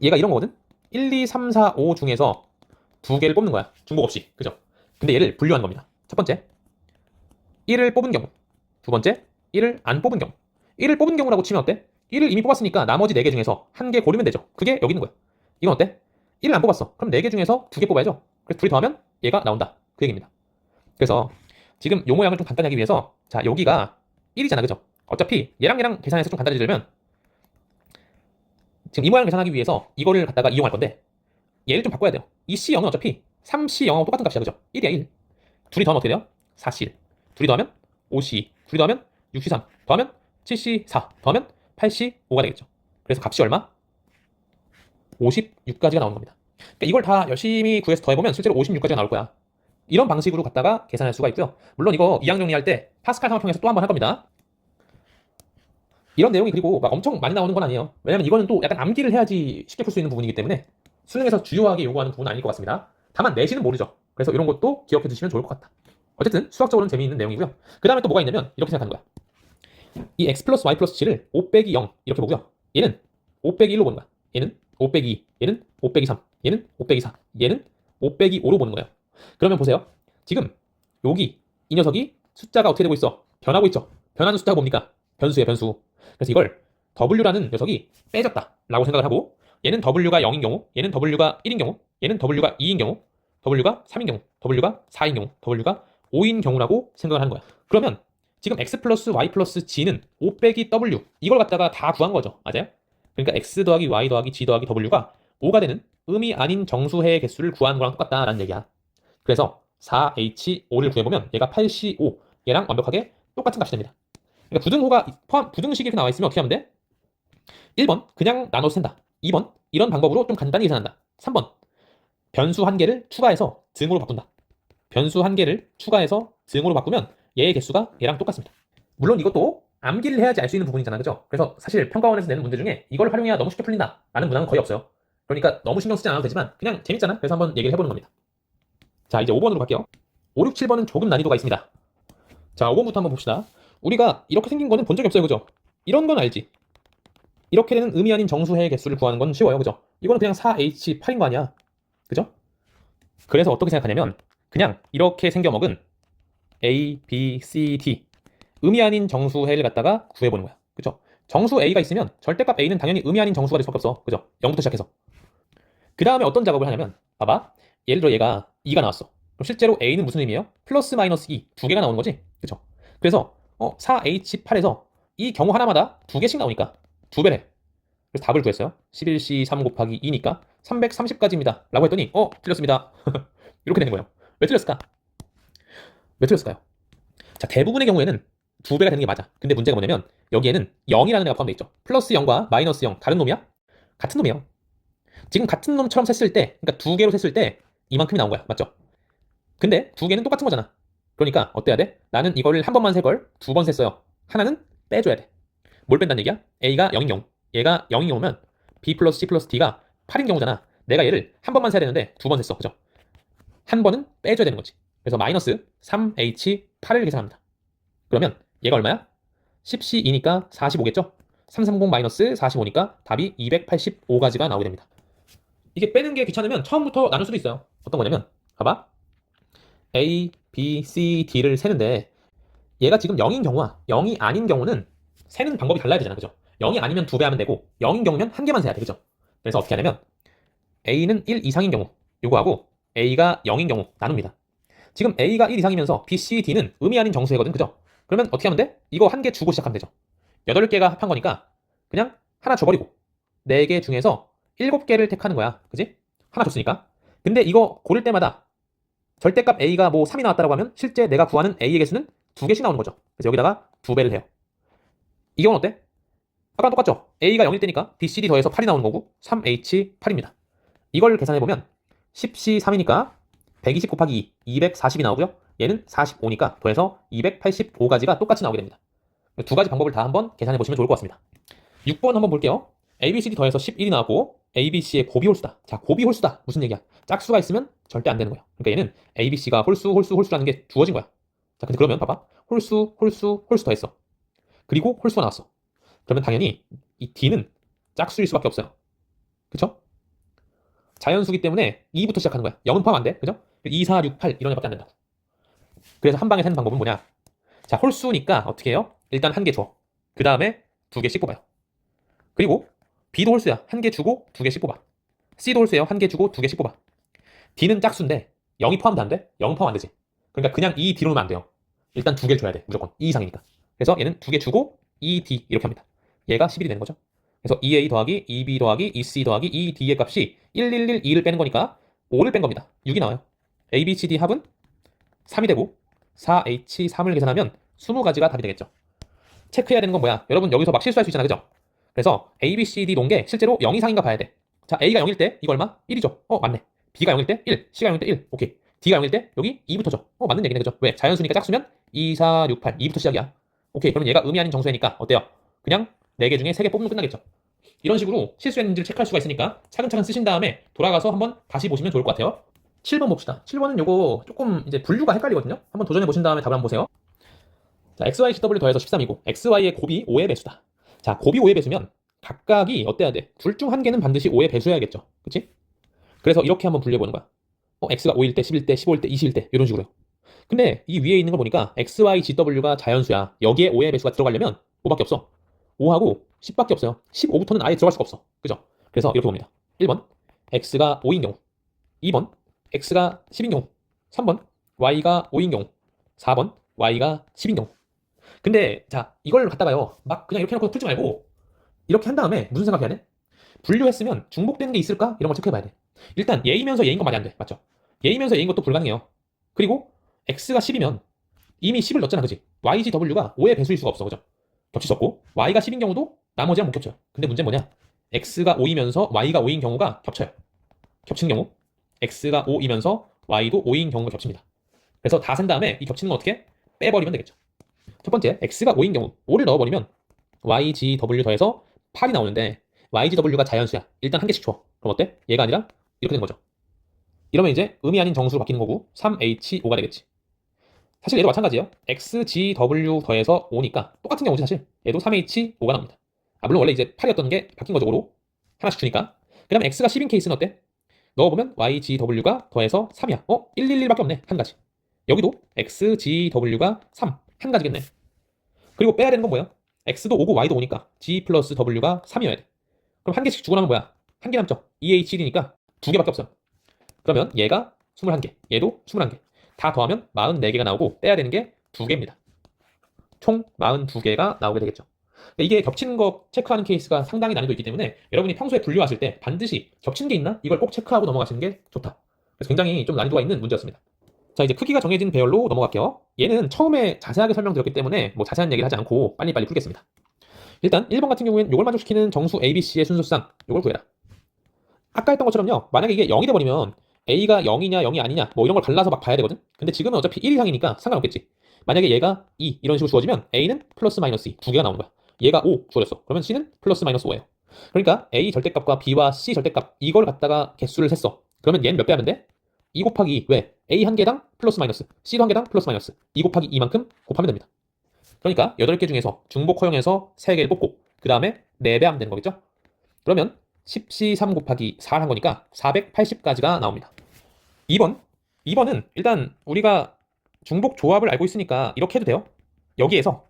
얘가 이런 거거든. 1, 2, 3, 4, 5 중에서 두 개를 뽑는 거야. 중복 없이. 그죠? 근데 얘를 분류하는 겁니다. 첫 번째, 1을 뽑은 경우. 두 번째, 1을 안 뽑은 경우. 1을 뽑은 경우라고 치면 어때? 1을 이미 뽑았으니까 나머지 4개 중에서 한 개 고르면 되죠. 그게 여기 있는 거야. 이건 어때? 1을 안 뽑았어. 그럼 4개 중에서 2개 뽑아야죠. 그래서 둘이 더하면 얘가 나온다. 그 얘기입니다. 그래서 지금 요 모양을 좀 간단히 하기 위해서, 자, 여기가 1이잖아. 그죠? 어차피 얘랑 계산해서 좀 간단해지려면 지금 이 모양을 계산하기 위해서 이거를 갖다가 이용할 건데 얘를 좀 바꿔야 돼요. 이 C0은 어차피 3C0하고 똑같은 값이야. 그죠? 1이야 1. 둘이 더하면 어떻게 돼요? 4C1. 둘이 더하면 5C2. 둘이 더하면 6C3. 더하면 7C4. 더하면 8C5가 되겠죠. 그래서 값이 얼마? 56까지가 나오는 겁니다. 그러니까 이걸 다 열심히 구해서 더해보면 실제로 56까지가 나올 거야. 이런 방식으로 갖다가 계산할 수가 있고요. 물론 이거 이항 정리할 때 파스칼 삼각형에서 또 한 번 할 겁니다. 이런 내용이 그리고 막 엄청 많이 나오는 건 아니에요. 왜냐면 이거는 또 약간 암기를 해야지 쉽게 풀 수 있는 부분이기 때문에 수능에서 주요하게 요구하는 부분은 아닐 것 같습니다. 다만 내신은 모르죠. 그래서 이런 것도 기억해 두시면 좋을 것 같다. 어쨌든 수학적으로는 재미있는 내용이고요. 그 다음에 또 뭐가 있냐면 이렇게 생각하는 거야. 이 x 플러스 y 플러스 g를 5 빼기 0 이렇게 보고요. 얘는 5 빼기 1로 보는 거야. 얘는 5 빼기 2, 얘는 5 빼기 3, 얘는 5 빼기 4, 얘는 5 빼기 5로 보는 거예요. 그러면 보세요. 지금 여기 이 녀석이 숫자가 어떻게 되고 있어? 변하고 있죠. 변하는 숫자가 뭡니까? 변수예요, 변수. 그래서 이걸 w라는 녀석이 빼졌다라고 생각을 하고, 얘는 w가 0인 경우, 얘는 w가 1인 경우, 얘는 w가 2인 경우, w가 3인 경우, w가 4인 경우, w가 5인 경우라고 생각을 하는 거야. 그러면 지금 x 플러스 y 플러스 g는 5 빼기 w 이걸 갖다가 다 구한 거죠. 맞아요? 그러니까 x 더하기 y 더하기 g 더하기 w가 5가 되는 의미 아닌 정수해의 개수를 구하는 거랑 똑같다라는 얘기야. 그래서 4h5를 구해보면 얘가 8c5, 얘랑 완벽하게 똑같은 값이 됩니다. 그러니까 부등호가 부등식이 이렇게 나와 있으면 어떻게 하면 돼? 1번 그냥 나눠서 센다. 2번 이런 방법으로 좀 간단히 계산한다. 3번 변수 한 개를 추가해서 등으로 바꾼다. 변수 한 개를 추가해서 등으로 바꾸면 얘의 개수가 얘랑 똑같습니다. 물론 이것도 암기를 해야지 알 수 있는 부분이잖아. 그죠? 그래서 사실 평가원에서 내는 문제 중에 이걸 활용해야 너무 쉽게 풀린다 라는 문항은 거의 없어요. 그러니까 너무 신경 쓰지 않아도 되지만 그냥 재밌잖아. 그래서 한번 얘기를 해보는 겁니다. 자, 이제 5번으로 갈게요. 5, 6, 7번은 조금 난이도가 있습니다. 자, 5번부터 한번 봅시다. 우리가 이렇게 생긴 거는 본 적이 없어요. 그죠? 이런 건 알지? 이렇게 되는 의미 아닌 정수해의 개수를 구하는 건 쉬워요. 그죠? 이거는 그냥 4H8인 거 아니야. 그죠? 그래서 어떻게 생각하냐면 그냥 이렇게 생겨먹은 A, B, C, D 의미 아닌 정수해를 갖다가 구해보는 거야. 그죠? 정수 A가 있으면 절대값 A는 당연히 의미 아닌 정수가 될 수밖에 없어. 그죠? 0부터 시작해서. 그 다음에 어떤 작업을 하냐면 봐봐. 예를 들어 얘가 2가 나왔어. 그럼 실제로 A는 무슨 의미예요? 플러스 마이너스 2, 두 개가 나오는 거지. 그죠? 그래서 4H8에서 이 경우 하나마다 두 개씩 나오니까 두 배래. 그래서 답을 구했어요. 11C 3 곱하기 2니까 330까지입니다. 라고 했더니 틀렸습니다. 이렇게 되는 거예요. 왜 틀렸을까? 왜 틀렸을까요? 자, 대부분의 경우에는 두 배가 되는 게 맞아. 근데 문제가 뭐냐면 여기에는 0이라는 애가 포함되어 있죠. 플러스 0과 마이너스 0 다른 놈이야? 같은 놈이에요. 지금 같은 놈처럼 셌을 때, 그러니까 두 개로 셌을 때 이만큼이 나온 거야. 맞죠? 근데 두 개는 똑같은 거잖아. 그러니까 어때야 돼? 나는 이거를 한 번만 세 걸 두 번 셌어요. 하나는 빼줘야 돼. 뭘 뺀다는 얘기야? A가 0인 경우, 얘가 0인 경우면 B 플러스 C 플러스 D가 8인 경우잖아. 내가 얘를 한 번만 세야 되는데 두 번 셌어. 그죠? 한 번은 빼줘야 되는 거지. 그래서 마이너스 3H8을 계산합니다. 그러면 얘가 얼마야? 10C2니까 45겠죠? 330 마이너스 45니까 답이 285가지가 나오게 됩니다. 이게 빼는 게 귀찮으면 처음부터 나눌 수도 있어요. 어떤 거냐면 봐봐. A, B, C, D를 세는데 얘가 지금 0인 경우와 0이 아닌 경우는 세는 방법이 달라야 되잖아. 그죠? 0이 아니면 두 배 하면 되고 0인 경우면 한 개만 세야 돼. 그죠? 그래서 어떻게 하냐면 A는 1 이상인 경우 요거하고 A가 0인 경우 나눕니다. 지금 A가 1 이상이면서 B, C, D는 의미 아닌 정수이거든. 그죠? 그러면 어떻게 하면 돼? 이거 한 개 주고 시작하면 되죠. 8개가 합한 거니까 그냥 하나 줘버리고 4개 중에서 7개를 택하는 거야. 그지? 하나 줬으니까. 근데 이거 고를 때마다 절대값 A가 뭐 3이 나왔다고 하면 실제 내가 구하는 A의 개수는 2개씩 나오는 거죠. 그래서 여기다가 2배를 해요. 이 경우는 어때? 아까랑 똑같죠? A가 0일 때니까 BCD 더해서 8이 나오는 거고 3H8입니다. 이걸 계산해보면 10C3이니까 120 곱하기 2, 240이 나오고요. 얘는 45니까 더해서 285가지가 똑같이 나오게 됩니다. 두 가지 방법을 다 한번 계산해보시면 좋을 것 같습니다. 6번 한번 볼게요. ABCD 더해서 11이 나왔고 ABC의 곱이 홀수다. 자, 곱이 홀수다. 무슨 얘기야? 짝수가 있으면 절대 안 되는 거야. 그러니까 얘는 ABC가 홀수라는 게 주어진 거야. 자, 근데 그러면 봐봐. 홀수 더했어. 그리고 홀수가 나왔어. 그러면 당연히 이 D는 짝수일 수밖에 없어요. 그쵸? 자연수기 때문에 2부터 시작하는 거야. 0은 포함 안 돼. 그죠? 2, 4, 6, 8 이런 애밖에 안 된다고. 그래서 한 방에 세는 방법은 뭐냐? 자, 홀수니까 어떻게 해요? 일단 한 개 줘. 그 다음에 두 개씩 뽑아요. 그리고 B도 홀수야. 한 개 주고 두 개씩 뽑아. C도 홀수예요. 한 개 주고 두 개씩 뽑아. D는 짝수인데 0이 포함도 안 돼? 0은 포함 안 되지. 그러니까 그냥 이 D로 놓으면 안 돼요. 일단 두 개를 줘야 돼. 무조건. 2 이상이니까. 그래서 얘는 두 개 주고 2D 이렇게 합니다. 얘가 11이 되는 거죠. 그래서 2A 더하기 2B 더하기 2C 더하기 2D의 값이 1112를 빼는 거니까 5를 뺀 겁니다. 6이 나와요. A, B, C, D 합은 3이 되고 4H3을 계산하면 20가지가 답이 되겠죠. 체크해야 되는 건 뭐야? 여러분 여기서 막 실수할 수 있잖아. 그죠? 그래서 A, B, C, D 놓은 게 실제로 0 이상인가 봐야 돼. 자, A가 0일 때 이거 얼마? 1이죠. 맞네. B가 0일 때 1, C가 0일 때 1. 오케이. D가 0일 때 여기 2부터 줘. 맞는 얘기네. 그죠? 왜? 자연수니까 짝수면 2, 4, 6, 8. 2부터 시작이야. 오케이. 그러면 얘가 의미 아닌 정수니까 어때요? 그냥 4개 중에 3개 뽑으면 끝나겠죠. 이런 식으로 실수했는지를 체크할 수가 있으니까 차근차근 쓰신 다음에 돌아가서 한번 다시 보시면 좋을 것 같아요. 7번 봅시다. 7번은 요거 조금 이제 분류가 헷갈리거든요. 한번 도전해 보신 다음에 답을 한번 보세요. 자, XYCW 더해서 13이고 XY의 곱이 5의 배수다. 자, 곱이 5의 배수면 각각이 어때야 돼? 둘 중 한 개는 반드시 5의 배수여야겠죠. 그치? 그래서 이렇게 한번 분류해보는 거야. X가 5일 때, 11일 때, 15일 때, 20일 때 이런 식으로요. 근데 이 위에 있는 걸 보니까 XYGW가 자연수야. 여기에 5의 배수가 들어가려면 5밖에 없어. 5하고 10밖에 없어요. 15부터는 아예 들어갈 수가 없어. 그죠? 그래서 이렇게 봅니다. 1번 X가 5인 경우, 2번 X가 10인 경우, 3번 Y가 5인 경우, 4번 Y가 10인 경우. 근데 자, 이걸 갖다가요 막 그냥 이렇게 해놓고 풀지 말고 이렇게 한 다음에 무슨 생각해야 돼? 분류했으면 중복되는 게 있을까? 이런 걸 체크해봐야 돼. 일단 얘이면서 얘인 건 말이 안 돼. 맞죠? 얘이면서 얘인 것도 불가능해요. 그리고 X가 10이면 이미 10을 넣었잖아. 그지? YGW가 5의 배수일 수가 없어. 그죠? 겹칠 수 없고 Y가 10인 경우도 나머지랑 못 겹쳐요. 근데 문제는 뭐냐? X가 5이면서 Y가 5인 경우가 겹쳐요. 겹치는 경우 X가 5이면서 Y도 5인 경우가 겹칩니다. 그래서 다 센 다음에 이 겹치는 건 어떻게? 빼버리면 되겠죠. 첫 번째, X가 5인 경우 5를 넣어버리면 YGW 더해서 8이 나오는데 YGW가 자연수야. 일단 한 개씩 줘. 그럼 어때? 얘가 아니라 이렇게 된 거죠. 이러면 이제 의미 아닌 정수로 바뀌는 거고 3H5가 되겠지. 사실 얘도 마찬가지예요. XGW 더해서 5니까 똑같은 경우지 사실. 얘도 3H5가 나옵니다. 물론 원래 이제 8이었던 게 바뀐 거죠. 5로 하나씩 주니까. 그 다음에 x가 10인 케이스는 어때? 넣어보면 YGW가 더해서 3이야. 111밖에 없네. 한 가지. 여기도 XGW가 3. 한 가지겠네. 그리고 빼야 되는 건 뭐야? X도 5고 Y도 5니까 G 플러스 W가 3이어야 돼. 그럼 한 개씩 주고 나면 뭐야? 한 개 남죠? EH1이니까 두 개밖에 없어. 그러면 얘가 21개, 얘도 21개. 다 더하면 44개가 나오고 빼야 되는 게 2개입니다. 총 42개가 나오게 되겠죠. 이게 겹치는 거 체크하는 케이스가 상당히 난이도 있기 때문에 여러분이 평소에 분류하실 때 반드시 겹치는 게 있나? 이걸 꼭 체크하고 넘어가시는 게 좋다. 그래서 굉장히 좀 난이도가 있는 문제였습니다. 자, 이제 크기가 정해진 배열로 넘어갈게요. 얘는 처음에 자세하게 설명드렸기 때문에 뭐 자세한 얘기를 하지 않고 빨리빨리 풀겠습니다. 일단 1번 같은 경우에는 이걸 만족시키는 정수 ABC의 순서상 이걸 구해라. 아까 했던 것처럼요. 만약에 이게 0이 돼버리면 A가 0이냐 0이 아니냐 뭐 이런 걸 갈라서 막 봐야 되거든. 근데 지금은 어차피 1 이상이니까 상관없겠지. 만약에 얘가 2 이런 식으로 주어지면 A는 플러스 마이너스 2 두 개가 나오는 거야. 얘가 5 주어졌어. 그러면 C는 플러스 마이너스 5예요. 그러니까 A 절대값과 B와 C 절대값 이걸 갖다가 개수를 셌어. 그러면 얘는 몇 배 하면 돼? 2 곱하기 2. 왜? A 한 개당 플러스 마이너스, C도 한 개당 플러스 마이너스 2 곱하기 2만큼 곱하면 됩니다. 그러니까 8개 중에서 중복 허용해서 3개를 뽑고 그 다음에 4배 하면 되는 거겠죠? 그러면 10C 3 곱하기 4를 한 거니까 480까지가 나옵니다. 2번은 일단 우리가 중복 조합을 알고 있으니까 이렇게 해도 돼요. 여기에서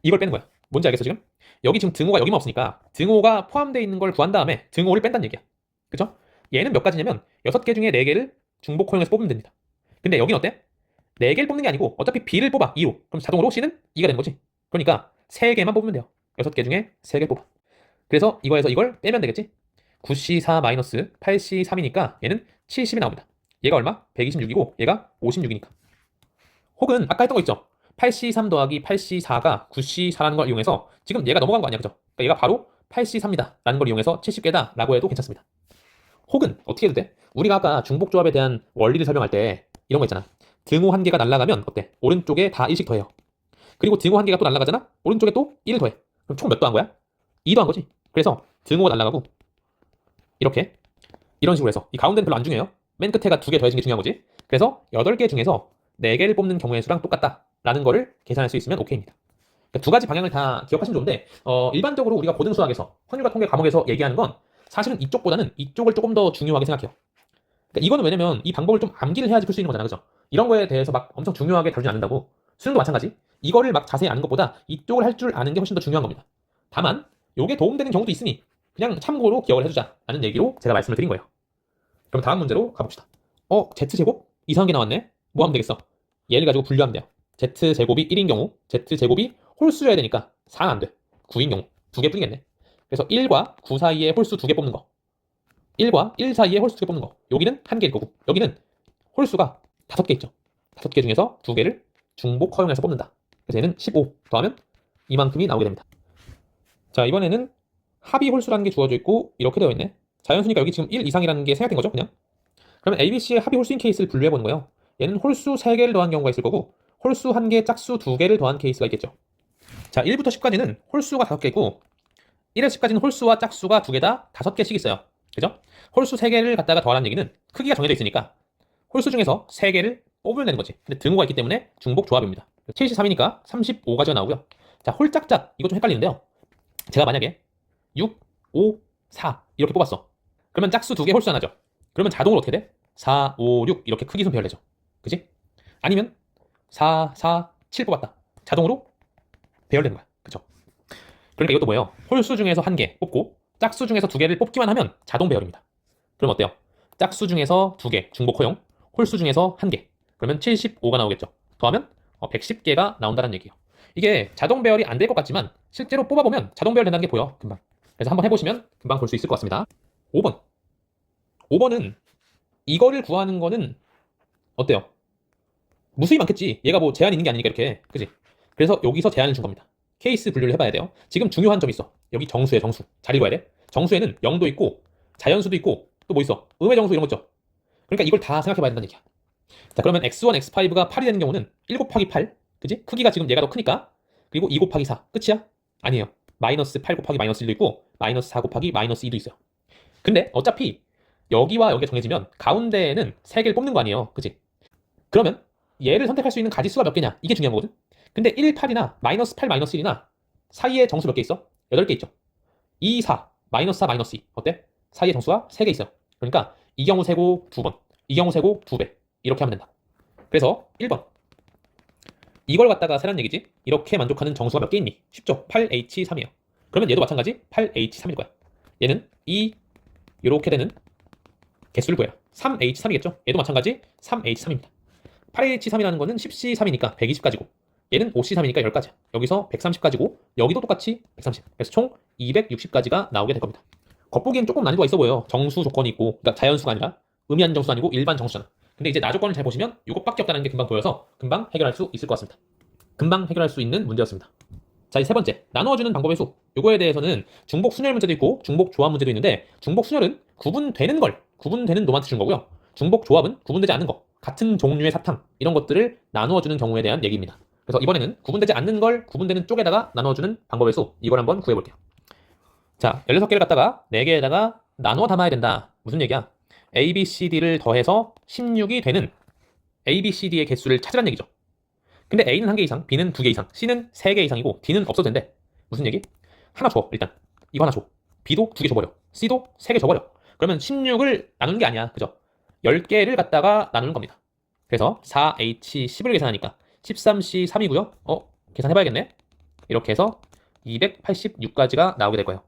이걸 빼는 거야. 뭔지 알겠어 지금? 여기 지금 등호가 여기만 없으니까 등호가 포함되어 있는 걸 구한 다음에 등호를 뺀다는 얘기야. 그죠? 얘는 몇 가지냐면 6개 중에 4개를 중복 허용해서 뽑으면 됩니다. 근데 여긴 어때? 4개를 뽑는 게 아니고 어차피 B를 뽑아 2로. 그럼 자동으로 C는 2가 되는 거지. 그러니까 3개만 뽑으면 돼요. 6개 중에 3개 뽑아. 그래서 이거에서 이걸 빼면 되겠지? 9C4 마이너스 8C3이니까 얘는 70이 나옵니다. 얘가 얼마? 126이고 얘가 56이니까. 혹은 아까 했던 거 있죠? 8C3 더하기 8C4가 9C4라는 걸 이용해서 지금 얘가 넘어간 거 아니야, 그죠? 그러니까 얘가 바로 8C3이다 라는 걸 이용해서 70개다 라고 해도 괜찮습니다. 혹은 어떻게 해도 돼? 우리가 아까 중복조합에 대한 원리를 설명할 때 이런 거 있잖아. 등호 한 개가 날아가면 어때? 오른쪽에 다 1씩 더해요. 그리고 등호 한 개가 또 날아가잖아? 오른쪽에 또 1을 더해. 그럼 총 몇 더한 거야? 2 더한 거지. 그래서 등호가 날아가고 이렇게 이런 식으로 해서 이 가운데는 별로 안 중요해요. 맨 끝에가 2개 더해진 게 중요한 거지. 그래서 8개 중에서 4개를 뽑는 경우의 수랑 똑같다라는 거를 계산할 수 있으면 오케이입니다. 그러니까 두 가지 방향을 다 기억하시면 좋은데 일반적으로 우리가 고등수학에서 확률과 통계 과목에서 얘기하는 건 사실은 이쪽보다는 이쪽을 조금 더 중요하게 생각해요. 그러니까 이거는 왜냐면 이 방법을 좀 암기를 해야지 풀 수 있는 거잖아, 그죠? 이런 거에 대해서 막 엄청 중요하게 다루지 않는다고. 수능도 마찬가지. 이거를 막 자세히 아는 것보다 이쪽을 할 줄 아는 게 훨씬 더 중요한 겁니다. 다만 요게 도움되는 경우도 있으니 그냥 참고로 기억을 해주자라는 얘기로 제가 말씀을 드린 거예요. 그럼 다음 문제로 가봅시다. Z제곱? 이상한 게 나왔네? 뭐 하면 되겠어? 얘를 가지고 분류하면 돼요. Z제곱이 1인 경우 Z제곱이 홀수여야 되니까 4는 안 돼. 9인 경우 2개 뿐이겠네. 그래서 1과 9 사이에 홀수 2개 뽑는 거, 1과 1 사이에 홀수 2개 뽑는 거, 여기는 1개일 거고 여기는 홀수가 5개 있죠. 5개 중에서 2개를 중복 허용해서 뽑는다. 그래서 얘는 15 더하면 이만큼이 나오게 됩니다. 자, 이번에는 합의 홀수라는 게 주어져 있고 이렇게 되어 있네. 자연수니까 여기 지금 1 이상이라는 게 생략된 거죠, 그냥. 그러면 ABC의 합의 홀수인 케이스를 분류해 보는 거예요. 얘는 홀수 3개를 더한 경우가 있을 거고 홀수 1개, 짝수 2개를 더한 케이스가 있겠죠. 자, 1부터 10까지는 홀수가 5개고 1에서 10까지는 홀수와 짝수가 2개 다 5개씩 있어요. 그죠? 홀수 3개를 갖다가 더하라는 얘기는 크기가 정해져 있으니까 홀수 중에서 3개를 뽑으면 되는 거지. 근데 등호가 있기 때문에 중복 조합입니다. 73이니까 35가지가 나오고요. 자, 홀짝짝 이거 좀 헷갈리는데요. 제가 만약에 6, 5, 4 이렇게 뽑았어. 그러면 짝수 2개 홀수 하나죠. 그러면 자동으로 어떻게 돼? 4, 5, 6 이렇게 크기순 배열되죠. 그지? 아니면 4, 4, 7 뽑았다. 자동으로 배열되는 거야. 그쵸? 그러니까 이것도 뭐예요? 홀수 중에서 1개 뽑고 짝수 중에서 2개를 뽑기만 하면 자동 배열입니다. 그럼 어때요? 짝수 중에서 2개 중복 허용, 홀수 중에서 1개. 그러면 75가 나오겠죠. 더하면 110개가 나온다는 얘기예요. 이게 자동 배열이 안 될 것 같지만 실제로 뽑아보면 자동 배열 된다는 게 보여. 금방. 그래서 한번 해보시면 금방 볼 수 있을 것 같습니다. 5번. 5번은 이거를 구하는 거는 어때요? 무수히 많겠지. 얘가 뭐 제한이 있는 게 아니니까 이렇게. 그지? 그래서 여기서 제한을 준 겁니다. 케이스 분류를 해봐야 돼요. 지금 중요한 점이 있어. 여기 정수에 정수. 잘 읽어야 돼. 정수에는 0도 있고 자연수도 있고 또 뭐 있어? 음의 정수 이런 거 있죠. 그러니까 이걸 다 생각해봐야 된다는 얘기야. 자, 그러면 x1, x5가 8이 되는 경우는 1 곱하기 8. 그지? 크기가 지금 얘가 더 크니까. 그리고 2 곱하기 4. 끝이야? 아니에요. 마이너스 8 곱하기 마이너스 1도 있고 마이너스 4 곱하기 마이너스 2도 있어요. 근데 어차피 여기와 여기가 정해지면 가운데에는 3개를 뽑는 거 아니에요. 그지? 그러면 얘를 선택할 수 있는 가지수가 몇 개냐? 이게 중요한 거거든. 근데 1, 8이나 마이너스 8, 마이너스 1이나 사이에 정수 몇 개 있어? 8개 있죠. 2, 4, 마이너스 4, 마이너스 2. 어때? 사이에 정수가 3개 있어요. 그러니까 이 경우 세고 2번, 이 경우 세고 2배. 이렇게 하면 된다. 그래서 1번. 이걸 갖다가 세란 얘기지. 이렇게 만족하는 정수가 몇 개 있니? 쉽죠? 8H3이에요. 그러면 얘도 마찬가지 8H3일 거야. 얘는 이렇게 되는 개수를 구해라. 3H3이겠죠? 얘도 마찬가지 3H3입니다. 8H3이라는 거는 10C3이니까 120가지고 얘는 5C3이니까 10가지야. 여기서 130가지고 여기도 똑같이 130. 그래서 총 260가지가 나오게 될 겁니다. 겉보기엔 조금 난이도가 있어 보여요. 정수 조건이 있고, 그러니까 자연수가 아니라 의미하는 정수도 아니고 일반 정수잖아. 근데 이제 나 조건을 잘 보시면 이것밖에 없다는 게 금방 보여서 금방 해결할 수 있을 것 같습니다. 금방 해결할 수 있는 문제였습니다. 자, 이제 세 번째, 나누어주는 방법의 수. 요거에 대해서는 중복 순열 문제도 있고 중복 조합 문제도 있는데, 중복 순열은 구분되는 놈한테 준 거고요. 중복 조합은 구분되지 않는 거, 같은 종류의 사탕 이런 것들을 나누어주는 경우에 대한 얘기입니다. 그래서 이번에는 구분되지 않는 걸 구분되는 쪽에다가 나눠주는 방법의 수, 이걸 한번 구해볼게요. 자, 16개를 갖다가 4개에다가 나누어 담아야 된다. 무슨 얘기야? A, B, C, D를 더해서 16이 되는 A, B, C, D의 개수를 찾으란 얘기죠. 근데 A는 1개 이상, B는 2개 이상, C는 3개 이상이고 D는 없어도 된대. 무슨 얘기? 하나 줘, 일단. 이거 하나 줘. B도 2개 줘버려. C도 3개 줘버려. 그러면 16을 나누는 게 아니야. 그죠? 10개를 갖다가 나누는 겁니다. 그래서 4H10을 계산하니까 13C3이고요. 계산해봐야겠네. 이렇게 해서 286가지가 나오게 될 거예요.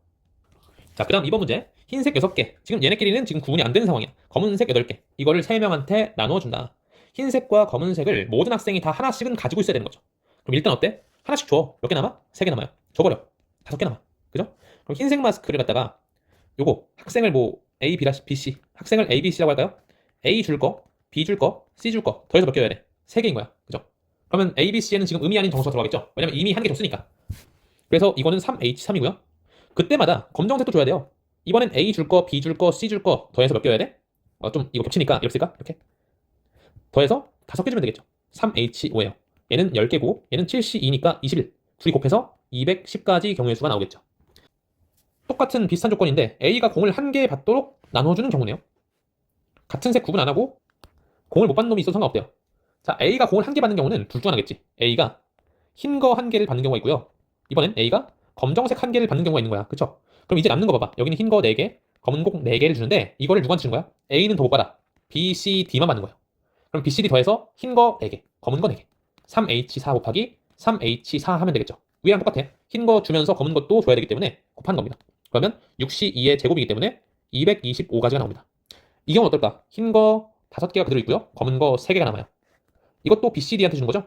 자, 그 다음 2번 문제. 흰색 6개. 지금 얘네끼리는 지금 구분이 안 되는 상황이야. 검은색 8개. 이거를 3명한테 나누어준다. 흰색과 검은색을 모든 학생이 다 하나씩은 가지고 있어야 되는 거죠. 그럼 일단 어때? 하나씩 줘. 몇 개 남아? 3개 남아요. 줘버려. 5개 남아. 그죠? 그럼 흰색 마스크를 갖다가 요거 학생을 뭐 A, B, C. 학생을 A, B, C라고 할까요? A 줄 거, B 줄 거, C 줄 거. 더해서 몇 개 줘야 돼? 3개인 거야. 그죠? 그러면 A, B, C에는 지금 의미 아닌 정수가 들어가겠죠? 왜냐면 이미 한 개 줬으니까. 그래서 이거는 3H3이고요. 그때마다 검정색도 줘야 돼요. 이번엔 A 줄 거, B 줄 거, C 줄 거 더해서 몇 개 줘야 돼? 좀 이거 겹치니까 이렇게 쓸까? 이렇게. 더해서 5개 주면 되겠죠. 3H5예요. 얘는 10개고 얘는 7C2니까 21. 둘이 곱해서 210가지 경우의 수가 나오겠죠. 똑같은 비슷한 조건인데 A가 공을 한 개 받도록 나눠주는 경우네요. 같은 색 구분 안 하고 공을 못 받는 놈이 있어도 상관없대요. 자, A가 공을 한 개 받는 경우는 둘 중 하나겠지. A가 흰 거 한 개를 받는 경우가 있고요. 이번엔 A가 검정색 한 개를 받는 경우가 있는 거야. 그쵸? 그럼 이제 남는 거 봐봐. 여기는 흰 거 4개, 검은 거 4개를 주는데 이거를 누구한테 주는 거야? A는 더 못 받아. B, C, D만 받는 거야. 그럼 B, C, D 더해서 흰 거 4개, 검은 거 4개. 3H4 곱하기 3H4 하면 되겠죠. 위랑 똑같아. 흰 거 주면서 검은 것도 줘야 되기 때문에 곱하는 겁니다. 그러면 6C2의 제곱이기 때문에 225가지가 나옵니다. 이 경우 어떨까? 흰 거 5개가 그대로 있고요. 검은 거 3개가 남아요. 이것도 B, C, D한테 주는 거죠?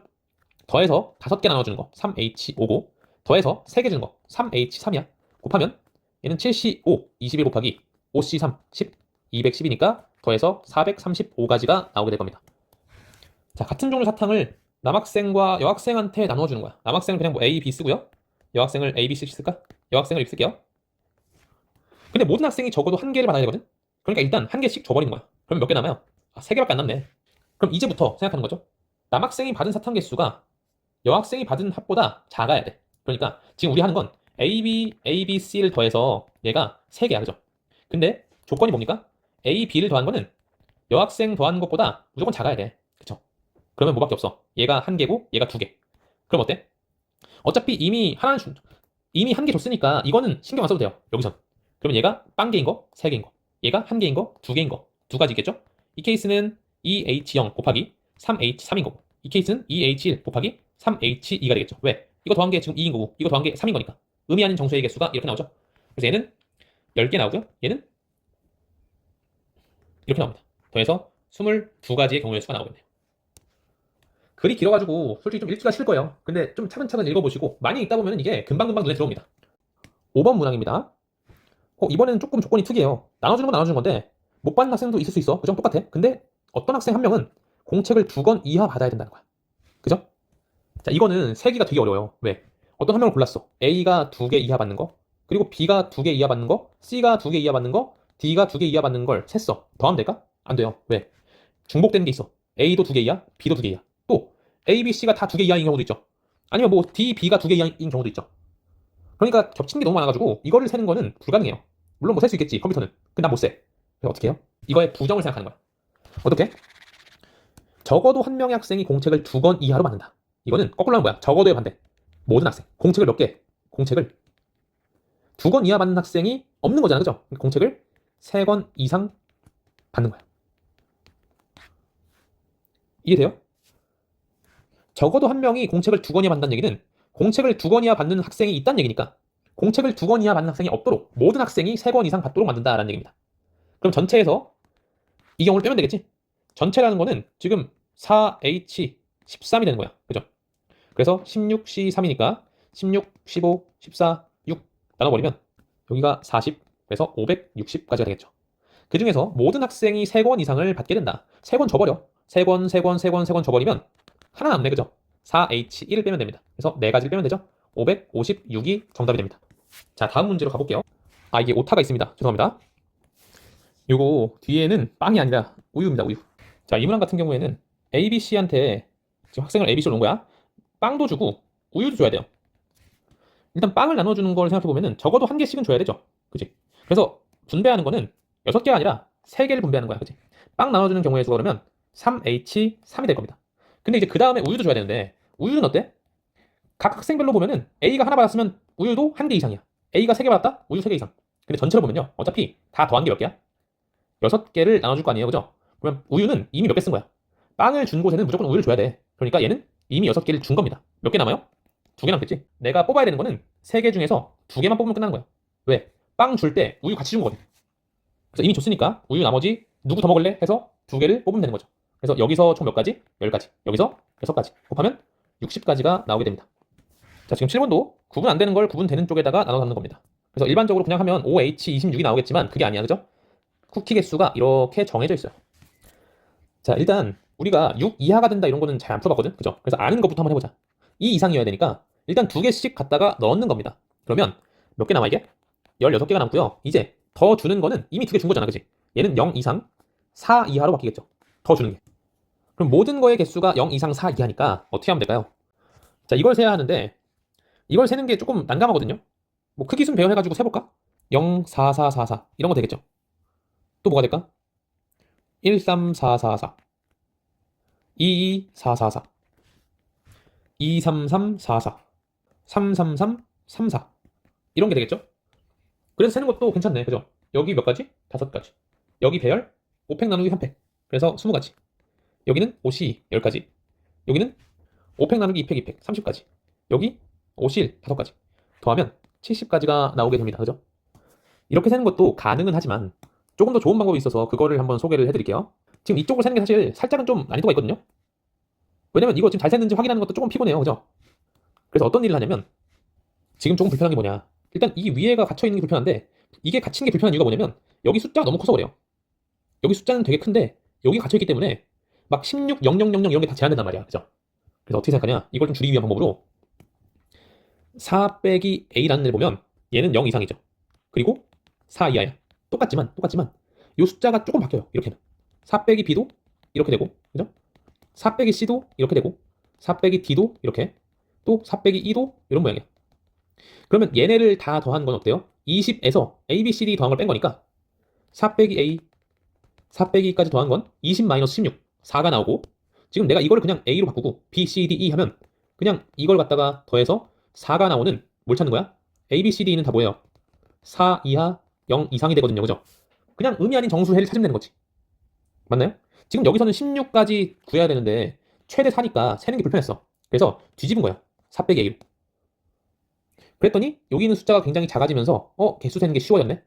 더해서 5개 나눠주는 거 3H5고 더해서 3개 주는 거 3H3이야. 곱하면 얘는 7C5 21 곱하기 5C3 10 210이니까 더해서 435가지가 나오게 될 겁니다. 자, 같은 종류 사탕을 남학생과 여학생한테 나눠주는 거야. 남학생은 그냥 뭐 A, B 쓰고요. 여학생을 A, B, C 쓸까? 여학생을 이렇게 쓸게요. 근데 모든 학생이 적어도 한 개를 받아야 되거든? 그러니까 일단 한 개씩 줘버리는 거야. 그러면 몇 개 남아요? 3개밖에 안 남네. 그럼 이제부터 생각하는 거죠. 남학생이 받은 사탕 개수가 여학생이 받은 합보다 작아야 돼. 그러니까 지금 우리 하는 건 A, B, C를 더해서 얘가 3개야. 그죠? 근데 조건이 뭡니까? A, B를 더한 거는 여학생 더한 것보다 무조건 작아야 돼. 그쵸? 그러면 뭐밖에 없어? 얘가 1개고 얘가 2개. 그럼 어때? 어차피 이미 한 개 줬으니까 이거는 신경 안 써도 돼요. 여기선. 그러면 얘가 빵개인 거, 3개인 거. 얘가 1개인 거, 2개인 거. 2가지 있겠죠? 이 케이스는 2H0 곱하기 3H3인 거고. 이 케이스는 2H1 곱하기 3H2가 되겠죠. 왜? 이거 더한 게 지금 2인 거고 이거 더한 게 3인 거니까. 의미 아닌 정수의 개수가 이렇게 나오죠. 그래서 얘는 10개 나오고요. 얘는 이렇게 나옵니다. 더해서 22가지의 경우의 수가 나오겠네요. 글이 길어가지고 솔직히 좀 읽기가 싫을 거예요. 근데 좀 차근차근 읽어보시고 많이 읽다 보면 이게 금방금방 눈에 들어옵니다. 5번 문항입니다. 이번에는 조금 조건이 특이해요. 나눠주는 건 나눠주는 건데 못 받는 학생도 있을 수 있어. 그죠? 똑같아. 근데 어떤 학생 한 명은 공책을 2권 이하 받아야 된다는 거야. 그죠? 자, 이거는 세기가 되게 어려워요. 왜? 어떤 한 명을 골랐어. A가 2개 이하 받는 거, 그리고 B가 2개 이하 받는 거, C가 2개 이하 받는 거, D가 2개 이하 받는 걸 셌어. 더하면 될까? 안 돼요. 왜? 중복되는 게 있어. A도 2개 이하, B도 2개 이하. 또 A, B, C가 다 2개 이하인 경우도 있죠. 아니면 뭐 D, B가 2개 이하인 경우도 있죠. 그러니까 겹치는 게 너무 많아가지고 이거를 세는 거는 불가능해요. 물론 뭐 셀 수 있겠지, 컴퓨터는. 근데 난 못 세. 그래서 어떻게 해요? 이거의 부정을 생각하는 거야. 어떻게? 적어도 한 명의 학생이 공책을 2권 이하로 받는다. 이거는 거꾸로 하는 거야. 적어도의 반대. 모든 학생. 공책을 몇 개? 공책을 2권 이하 받는 학생이 없는 거잖아, 그죠? 공책을 3권 이상 받는 거야. 이해돼요? 적어도 한 명이 공책을 2권 이하 받는다는 얘기는 공책을 2권 이하 받는 학생이 있다는 얘기니까 공책을 2권 이하 받는 학생이 없도록 모든 학생이 3권 이상 받도록 만든다라는 얘기입니다. 그럼 전체에서 이 경우를 빼면 되겠지? 전체라는 거는 지금 4H13이 되는 거야. 그죠? 그래서 16C3이니까 16, 15, 14, 6 나눠버리면 여기가 40, 그래서 560까지가 되겠죠. 그 중에서 모든 학생이 3권 이상을 받게 된다. 3권 줘버려. 3권, 3권, 3권, 3권 줘버리면 하나 남네, 그죠? 4H1을 빼면 됩니다. 그래서 4가지를 빼면 되죠? 556이 정답이 됩니다. 자, 다음 문제로 가볼게요. 아, 이게 오타가 있습니다. 죄송합니다. 요거 뒤에는 빵이 아니라 우유입니다, 우유. 자, 이 문항 같은 경우에는 ABC한테 지금 학생을 ABC로 놓은 거야. 빵도 주고 우유도 줘야 돼요. 일단 빵을 나눠주는 걸 생각해보면은 적어도 한 개씩은 줘야 되죠. 그치? 그래서 분배하는 거는 6개가 아니라 3개를 분배하는 거야. 그치? 빵 나눠주는 경우의 수가 그러면 3H3이 될 겁니다. 근데 이제 그 다음에 우유도 줘야 되는데 우유는 어때? 각 학생별로 보면은 A가 하나 받았으면 우유도 한 개 이상이야. A가 3개 받았다? 우유 3개 이상. 근데 전체로 보면요. 어차피 다 더한 게 몇 개야? 6개를 나눠줄 거 아니에요. 그죠? 그러면 우유는 이미 몇 개 쓴 거야. 빵을 준 곳에는 무조건 우유를 줘야 돼. 그러니까 얘는 이미 6개를 준 겁니다. 몇 개 남아요? 2개 남겠지? 내가 뽑아야 되는 거는 3개 중에서 2개만 뽑으면 끝나는 거야. 왜? 빵 줄 때 우유 같이 준 거거든. 그래서 이미 줬으니까 우유 나머지 누구 더 먹을래? 해서 2개를 뽑으면 되는 거죠. 그래서 여기서 총 몇 가지? 10가지. 여기서 6가지. 곱하면 60가지가 나오게 됩니다. 자, 지금 7번도 구분 안 되는 걸 구분되는 쪽에다가 나눠 담는 겁니다. 그래서 일반적으로 그냥 하면 5H26이 나오겠지만 그게 아니야. 그죠? 쿠키 개수가 이렇게 정해져 있어요. 자, 일단 우리가 6 이하가 된다 이런 거는 잘 안 풀어봤거든. 그죠? 그래서 아는 것부터 한번 해보자. 2 이상이어야 되니까 일단 2개씩 갖다가 넣는 겁니다. 그러면 몇 개 남아 이게? 16개가 남고요. 이제 더 주는 거는 이미 2개 준 거잖아. 그지? 얘는 0 이상 4 이하로 바뀌겠죠. 더 주는 게. 그럼 모든 거의 개수가 0 이상 4 이하니까 어떻게 하면 될까요? 자, 이걸 세야 하는데 이걸 세는 게 조금 난감하거든요. 뭐 크기 순 배열해가지고 세볼까? 0, 4, 4, 4, 4 이런 거 되겠죠. 또 뭐가 될까? 1, 3, 4, 4, 4 2, 2, 4, 4, 4 2, 3, 3, 4, 4 3, 3, 3, 3, 4 이런 게 되겠죠? 그래서 세는 것도 괜찮네. 그죠? 여기 몇 가지? 5가지. 여기 배열 5팩 나누기 3팩. 그래서 20가지. 여기는 OC 10가지. 여기는 5팩 나누기 2팩 2팩 30가지. 여기 OC 5가지. 더하면 70가지가 나오게 됩니다. 그죠? 이렇게 세는 것도 가능은 하지만 조금 더 좋은 방법이 있어서 그거를 한번 소개를 해드릴게요. 지금 이쪽으로 세는 게 사실 살짝은 좀 난이도가 있거든요. 왜냐면 이거 지금 잘 샜는지 확인하는 것도 조금 피곤해요. 그죠? 그래서 어떤 일을 하냐면 지금 조금 불편한 게 뭐냐. 일단 이 위에가 갇혀있는 게 불편한데 이게 갇힌 게 불편한 이유가 뭐냐면 여기 숫자가 너무 커서 그래요. 여기 숫자는 되게 큰데 여기 갇혀있기 때문에 막 16, 0, 0, 0, 0 이런 게 다 제한된단 말이야. 그죠? 그래서 어떻게 생각하냐. 이걸 좀 줄이기 위한 방법으로 4 빼기 A라는 애를 보면 얘는 0 이상이죠. 그리고 4 이하야. 똑같지만 이 숫자가 조금 바뀌어요. 이렇게는 4 빼기 B도 이렇게 되고, 그죠? 4 빼기 C도 이렇게 되고, 4 빼기 D도 이렇게, 또 4 빼기 E도 이런 모양이야. 그러면 얘네를 다 더한 건 어때요? 20에서 A, B, C, D 더한 걸 뺀 거니까 4 빼기 A, 4 빼기까지 더한 건 20 마이너스 16, 4가 나오고 지금 내가 이걸 그냥 A로 바꾸고 B, C, D, E 하면 그냥 이걸 갖다가 더해서 4가 나오는 뭘 찾는 거야? A, B, C, D는 다 뭐예요? 4 이하 0 이상이 되거든요. 그죠? 그냥 의미 아닌 정수해를 찾으면 되는 거지. 맞나요? 지금 여기서는 16까지 구해야 되는데 최대 4니까 세는 게 불편했어. 그래서 뒤집은 거야. 4 빼기 A로. 그랬더니 여기 있는 숫자가 굉장히 작아지면서 개수 세는 게 쉬워졌네.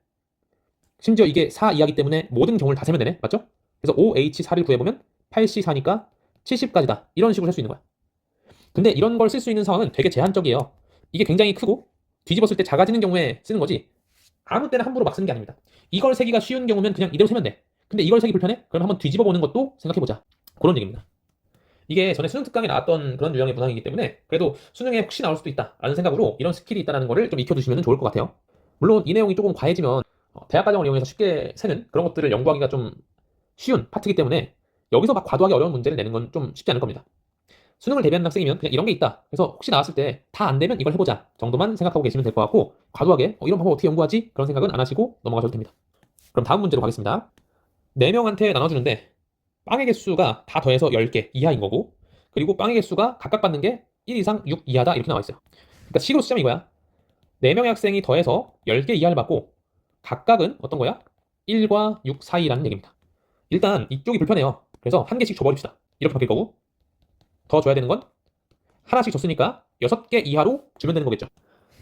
심지어 이게 4 이하기 때문에 모든 경우를 다 세면 되네. 맞죠? 그래서 5H4를 구해보면 8C4니까 70까지다. 이런 식으로 할 수 있는 거야. 근데 이런 걸 쓸 수 있는 상황은 되게 제한적이에요. 이게 굉장히 크고 뒤집었을 때 작아지는 경우에 쓰는 거지 아무 때나 함부로 막 쓰는 게 아닙니다. 이걸 세기가 쉬운 경우면 그냥 이대로 세면 돼. 근데 이걸 세기 불편해? 그럼 한번 뒤집어 보는 것도 생각해보자. 그런 얘기입니다. 이게 전에 수능 특강에 나왔던 그런 유형의 문항이기 때문에 그래도 수능에 혹시 나올 수도 있다라는 생각으로 이런 스킬이 있다는 거를 좀 익혀두시면 좋을 것 같아요. 물론 이 내용이 조금 과해지면 대학 과정을 이용해서 쉽게 세는 그런 것들을 연구하기가 좀 쉬운 파트이기 때문에 여기서 막 과도하게 어려운 문제를 내는 건 좀 쉽지 않을 겁니다. 수능을 대비하는 학생이면 그냥 이런 게 있다. 그래서 혹시 나왔을 때 다 안 되면 이걸 해보자 정도만 생각하고 계시면 될 것 같고 과도하게 이런 방법 어떻게 연구하지? 그런 생각은 안 하시고 넘어가셔도 됩니다. 그럼 다음 문제로 가겠습니다. 4명한테 나눠주는데 빵의 개수가 다 더해서 10개 이하인 거고 그리고 빵의 개수가 각각 받는 게 1 이상 6 이하다 이렇게 나와 있어요. 그러니까 식으로 쓰자면 이거야. 4명의 학생이 더해서 10개 이하를 받고 각각은 어떤 거야? 1과 6 사이라는 얘기입니다. 일단 이쪽이 불편해요. 그래서 한 개씩 줘버립시다. 이렇게 바뀔 거고 더 줘야 되는 건 하나씩 줬으니까 6개 이하로 주면 되는 거겠죠.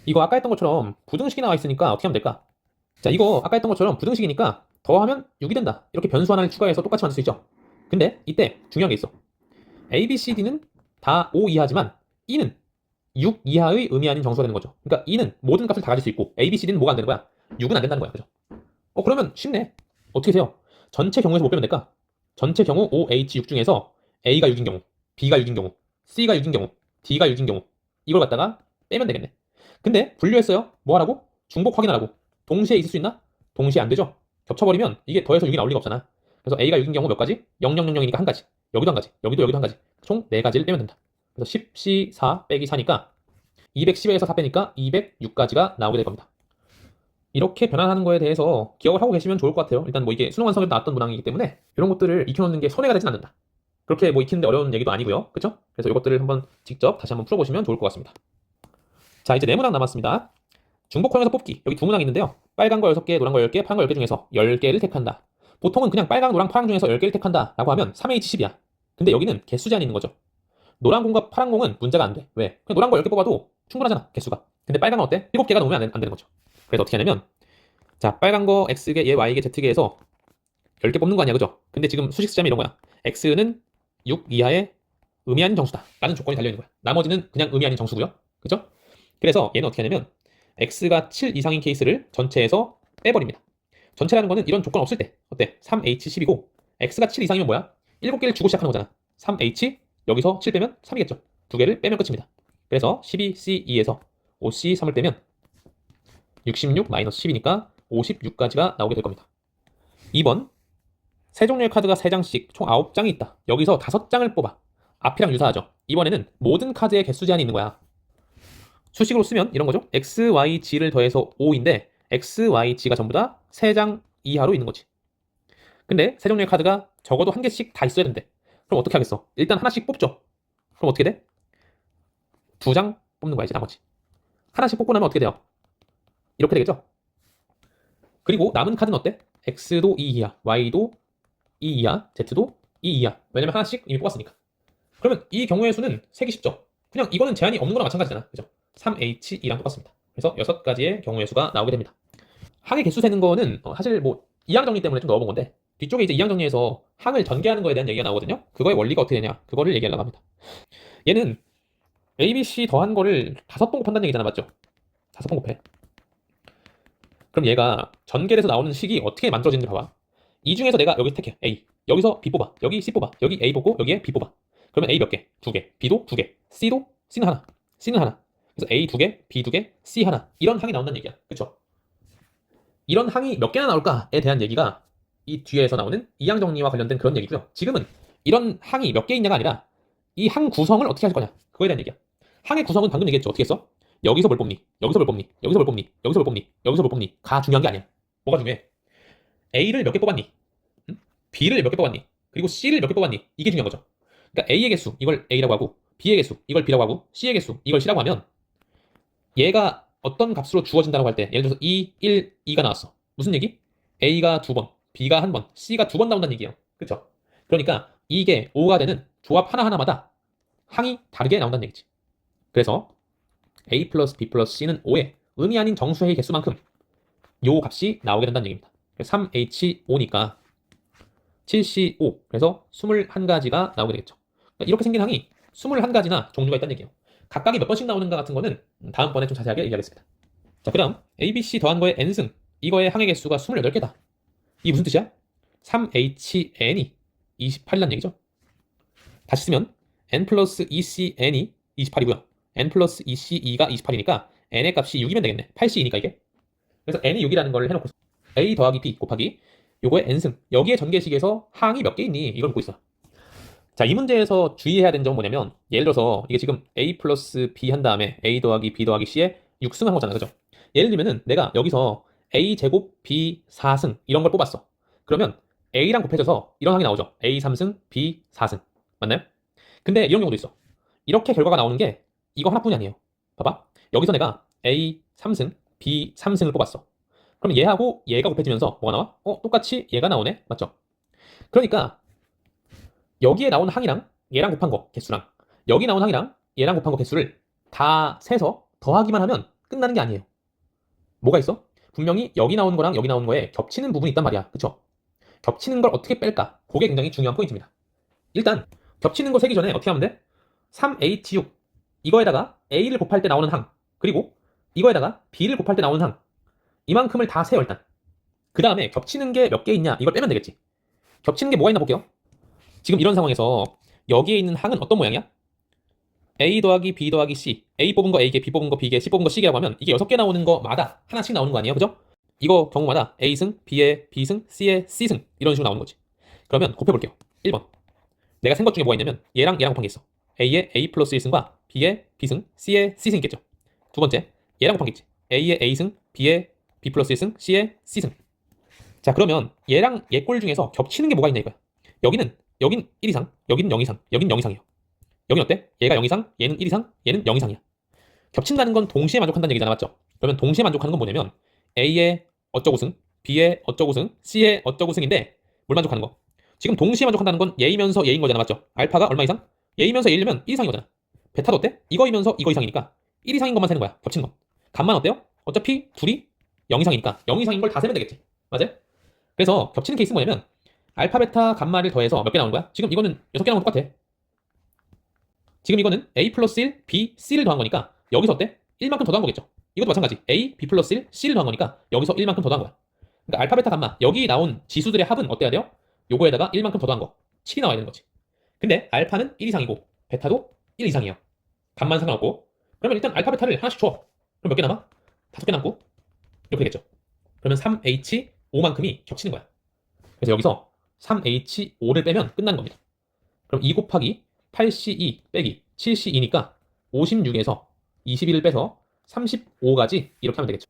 이거 아까 했던 것처럼 부등식이 나와 있으니까 어떻게 하면 될까? 자, 이거 아까 했던 것처럼 부등식이니까 더하면 6이 된다. 이렇게 변수 하나를 추가해서 똑같이 만들 수 있죠. 근데 이때 중요한 게 있어. A, B, C, D는 다 5 이하지만 E는 6 이하의 의미 아닌 정수가 되는 거죠. 그러니까 E는 모든 값을 다 가질 수 있고 A, B, C, D는 뭐가 안 되는 거야? 6은 안 된다는 거야. 그죠? 그러면 쉽네. 어떻게 세요? 전체 경우에서 뭐 빼면 될까? 전체 경우 OH6 중에서 A가 6인 경우, B가 6인 경우, C가 6인 경우, D가 6인 경우 이걸 갖다가 빼면 되겠네. 근데 분류했어요. 뭐 하라고? 중복 확인하라고. 동시에 있을 수 있나? 동시에 안 되죠. 겹쳐버리면 이게 더해서 6이 나올 리가 없잖아. 그래서 A가 6인 경우 몇 가지? 0,0,0이니까 한 가지. 여기도 한 가지. 여기도 한 가지. 총 4가지를 빼면 된다. 그래서 10C 4 빼기 4니까 210에서 4 빼니까 206까지가 나오게 될 겁니다. 이렇게 변환하는 거에 대해서 기억을 하고 계시면 좋을 것 같아요. 일단 뭐 이게 수능 완성에도 나왔던 문항이기 때문에 이런 것들을 익혀놓는 게 손해가 되진 않는다. 그렇게 뭐 익히는데 어려운 얘기도 아니고요. 그쵸? 그래서 이것들을 한번 직접 다시 한번 풀어보시면 좋을 것 같습니다. 자, 이제 4문항 남았습니다. 중복형에서 뽑기. 여기 2문항이 있는데요. 빨간 거 6개, 노란 거 10개, 파란 거 10개 중에서 10개를 택한다. 보통은 그냥 빨강, 노랑, 파랑 중에서 10개를 택한다 라고 하면 3H10이야. 근데 여기는 개수 제한이 있는 거죠. 노란 공과 파란 공은 문제가 안 돼. 왜? 그냥 노란 거 10개 뽑아도 충분하잖아, 개수가. 근데 빨강은 어때? 7개가 넘으면 안 되는 거죠. 그래서 어떻게 하냐면 자, 빨간 거 X개, 얘 Y개, Z개에서 10개 뽑는 거 아니야, 그죠? 근데 지금 수식 쓰자면 이런 거야. X는 6 이하의 의미 아닌 정수다 라는 조건이 달려있는 거야. 나머지는 그냥 의미 아닌 정수고요. 그죠? 그래서 얘는 어떻게 하냐면 X가 7 이상인 케이스를 전체에서 빼버립니다. 전체라는 거는 이런 조건 없을 때 어때? 3H10이고 X가 7 이상이면 뭐야? 7개를 주고 시작하는 거잖아. 3H 여기서 7 빼면 3이겠죠. 2개를 빼면 끝입니다. 그래서 12C2에서 5C3을 빼면 66-10이니까 56까지가 나오게 될 겁니다. 2번 세 종류의 카드가 3장씩 총 9장이 있다. 여기서 5장을 뽑아. 앞이랑 유사하죠. 이번에는 모든 카드의 개수 제한이 있는 거야. 수식으로 쓰면 이런 거죠. X, Y, G를 더해서 5인데 X, Y, G가 전부 다 3장 이하로 있는 거지. 근데 세 종류의 카드가 적어도 한 개씩 다 있어야 된대. 그럼 어떻게 하겠어? 일단 하나씩 뽑죠. 그럼 어떻게 돼? 2장 뽑는 거야 이제 나머지. 하나씩 뽑고 나면 어떻게 돼요? 이렇게 되겠죠? 그리고 남은 카드는 어때? X도 2 이하, Y도 2 이하, Z도 2 이하. 왜냐면 하나씩 이미 뽑았으니까. 그러면 이 경우의 수는 세기 쉽죠? 그냥 이거는 제한이 없는 거랑 마찬가지잖아. 그죠? 3H2랑 똑같습니다. 그래서 6가지의 경우의 수가 나오게 됩니다. 항의 개수 세는 거는 사실 뭐 이항 정리 때문에 좀 넣어본 건데 뒤쪽에 이제 이항 정리에서 항을 전개하는 거에 대한 얘기가 나오거든요. 그거의 원리가 어떻게 되냐? 그거를 얘기하려고 합니다. 얘는 A, B, C 더한 거를 5번 곱한다는 얘기잖아. 맞죠? 5번 곱해. 그럼 얘가 전개돼서 나오는 식이 어떻게 만들어지는지 봐봐. 이 중에서 내가 여기 택해. A. 여기서 B 뽑아. 여기 C 뽑아. 여기 A 뽑고 여기에 B 뽑아. 그러면 A 몇 개? 2개. B도 2개. C는 하나. C는 하나. 그래서 A 2개, B 2개, C 하나. 이런 항이 나온다는 얘기야. 그쵸? 이런 항이 몇 개나 나올까에 대한 얘기가 이 뒤에서 나오는 이항 정리와 관련된 그런 얘기고요. 지금은 이런 항이 몇 개 있냐가 아니라 이 항 구성을 어떻게 할 거냐. 그거에 대한 얘기야. 항의 구성은 방금 얘기했죠. 어떻게 했어? 여기서 뭘 뽑니? 여기서 뭘 뽑니? 여기서 뭘 뽑니? 여기서 뭘 뽑니? 여기서 뭘 뽑니? 가 중요한 게 아니야. 뭐가 중요해? A를 몇 개 뽑았니? 응? B를 몇 개 뽑았니? 그리고 C를 몇 개 뽑았니? 이게 중요한 거죠. 그러니까 A의 개수 이걸 A라고 하고 B의 개수 이걸 B라고 하고 C의 개수 이걸 C라고 하면 얘가 어떤 값으로 주어진다고 할 때 예를 들어서 2, 1, 2가 나왔어. 무슨 얘기? A가 2번, B가 1번, C가 2번 나온다는 얘기예요. 그쵸? 그러니까 이게 5가 되는 조합 하나하나마다 항이 다르게 나온다는 얘기지. 그래서 A 플러스 B 플러스 C는 5의 의미 아닌 정수의 개수만큼 요 값이 나오게 된다는 얘기입니다. 3H5니까 7C5 그래서 21가지가 나오게 되겠죠. 그러니까 이렇게 생긴 항이 21가지나 종류가 있다는 얘기예요. 각각이 몇 번씩 나오는가 같은 거는 다음번에 좀 자세하게 얘기하겠습니다. 자, 그 다음 A, B, C 더한 거의 n승 이거의 항의 개수가 28개다. 이게 무슨 뜻이야? 3HN이 28이라는 얘기죠. 다시 쓰면 n 플러스 2CN이 28이고요. n 플러스 2C2가 28이니까 n의 값이 6이면 되겠네. 8C2니까 이게. 그래서 n이 6이라는 걸 해놓고 A 더하기 B 곱하기 요거의 n승 여기에 전개식에서 항이 몇 개 있니? 이걸 묻고 있어. 자, 이 문제에서 주의해야 되는 점은 뭐냐면 예를 들어서 이게 지금 A 플러스 B 한 다음에 A 더하기 B 더하기 C에 6승 한 거잖아. 그죠? 예를 들면은 내가 여기서 A 제곱 B 4승 이런 걸 뽑았어. 그러면 A랑 곱해져서 이런 항이 나오죠. A 3승 B 4승 맞나요? 근데 이런 경우도 있어. 이렇게 결과가 나오는 게 이거 하나뿐이 아니에요. 봐봐. 여기서 내가 A 3승, B 3승을 뽑았어. 그럼 얘하고 얘가 곱해지면서 뭐가 나와? 똑같이 얘가 나오네? 맞죠? 그러니까 여기에 나온 항이랑 얘랑 곱한 거 개수랑 여기 나온 항이랑 얘랑 곱한 거 개수를 다 세서 더하기만 하면 끝나는 게 아니에요. 뭐가 있어? 분명히 여기 나온 거랑 여기 나온 거에 겹치는 부분이 있단 말이야. 그쵸? 겹치는 걸 어떻게 뺄까? 그게 굉장히 중요한 포인트입니다. 일단 겹치는 거 세기 전에 어떻게 하면 돼? 3H6 이거에다가 A를 곱할 때 나오는 항 그리고 이거에다가 B를 곱할 때 나오는 항 이만큼을 다 세요 일단. 그 다음에 겹치는 게 몇 개 있냐 이걸 빼면 되겠지. 겹치는 게 뭐가 있나 볼게요. 지금 이런 상황에서 여기에 있는 항은 어떤 모양이야? A 더하기 B 더하기 C A 뽑은 거 A개, B 뽑은 거 B개, C 뽑은 거 C개라고 하면 이게 6개 나오는 거마다 하나씩 나오는 거 아니에요? 그죠? 이거 경우마다 A승, B에 B승, C에 C승 이런 식으로 나오는 거지. 그러면 곱해볼게요. 1번 내가 센 것 중에 뭐가 있냐면 얘랑 얘랑 곱한 게 있어. A에 A 플러스 1승과 B에 B승, C에 C승 있겠죠. 두 번째 얘랑 곱한 게 있지. A에 A승, B에 B 플러스 1승, C에 C승. 자 그러면 얘랑 얘 꼴 중에서 겹치는 게 뭐가 있냐 이거야. 여긴 1 이상, 여긴 0 이상, 여긴 0 이상이에요. 여긴 어때? 얘가 0 이상, 얘는 1 이상, 얘는 0 이상이야. 겹친다는 건 동시에 만족한다는 얘기잖아, 맞죠? 그러면 동시에 만족하는 건 뭐냐면 A의 어쩌고 승, B의 어쩌고 승, C의 어쩌고 승인데 뭘 만족하는 거? 지금 동시에 만족한다는 건 얘이면서 얘인 거잖아, 맞죠? 알파가 얼마 이상? 얘이면서 얘이면 1 이상인 거잖아. 베타도 어때? 이거이면서 이거 이상이니까 1 이상인 것만 세는 거야, 겹치는 건. 값만 어때요? 어차피 둘이 0 이상이니까 0 이상인 걸 다 세면 되겠지. 맞아요? 그래서 겹치는 케이스는 뭐냐면 알파, 베타, 감마를 더해서 몇 개 나오는 거야? 지금 이거는 6개 나오는 거 똑같아. 지금 이거는 A 플러스 1, B, C를 더한 거니까 여기서 어때? 1만큼 더 더한 거겠죠. 이것도 마찬가지. A, B 플러스 1, C를 더한 거니까 여기서 1만큼 더 더한 거야. 그러니까 알파, 베타, 감마 여기 나온 지수들의 합은 어때야 돼요? 요거에다가 1만큼 더 더한 거. 7이 나와야 되는 거지. 근데 알파는 1 이상이고 베타도 1 이상이에요. 감마는 상관없고. 그러면 일단 알파, 베타를 하나씩 줘. 그럼 몇 개 남아? 5개 남고 이렇게 되겠죠. 그러면 3H5만큼이 겹치는 거야. 그래서 여기서 3H5를 빼면 끝나는 겁니다. 그럼 2 곱하기 8C2 빼기 7C2니까 56에서 21을 빼서 35가지 이렇게 하면 되겠죠.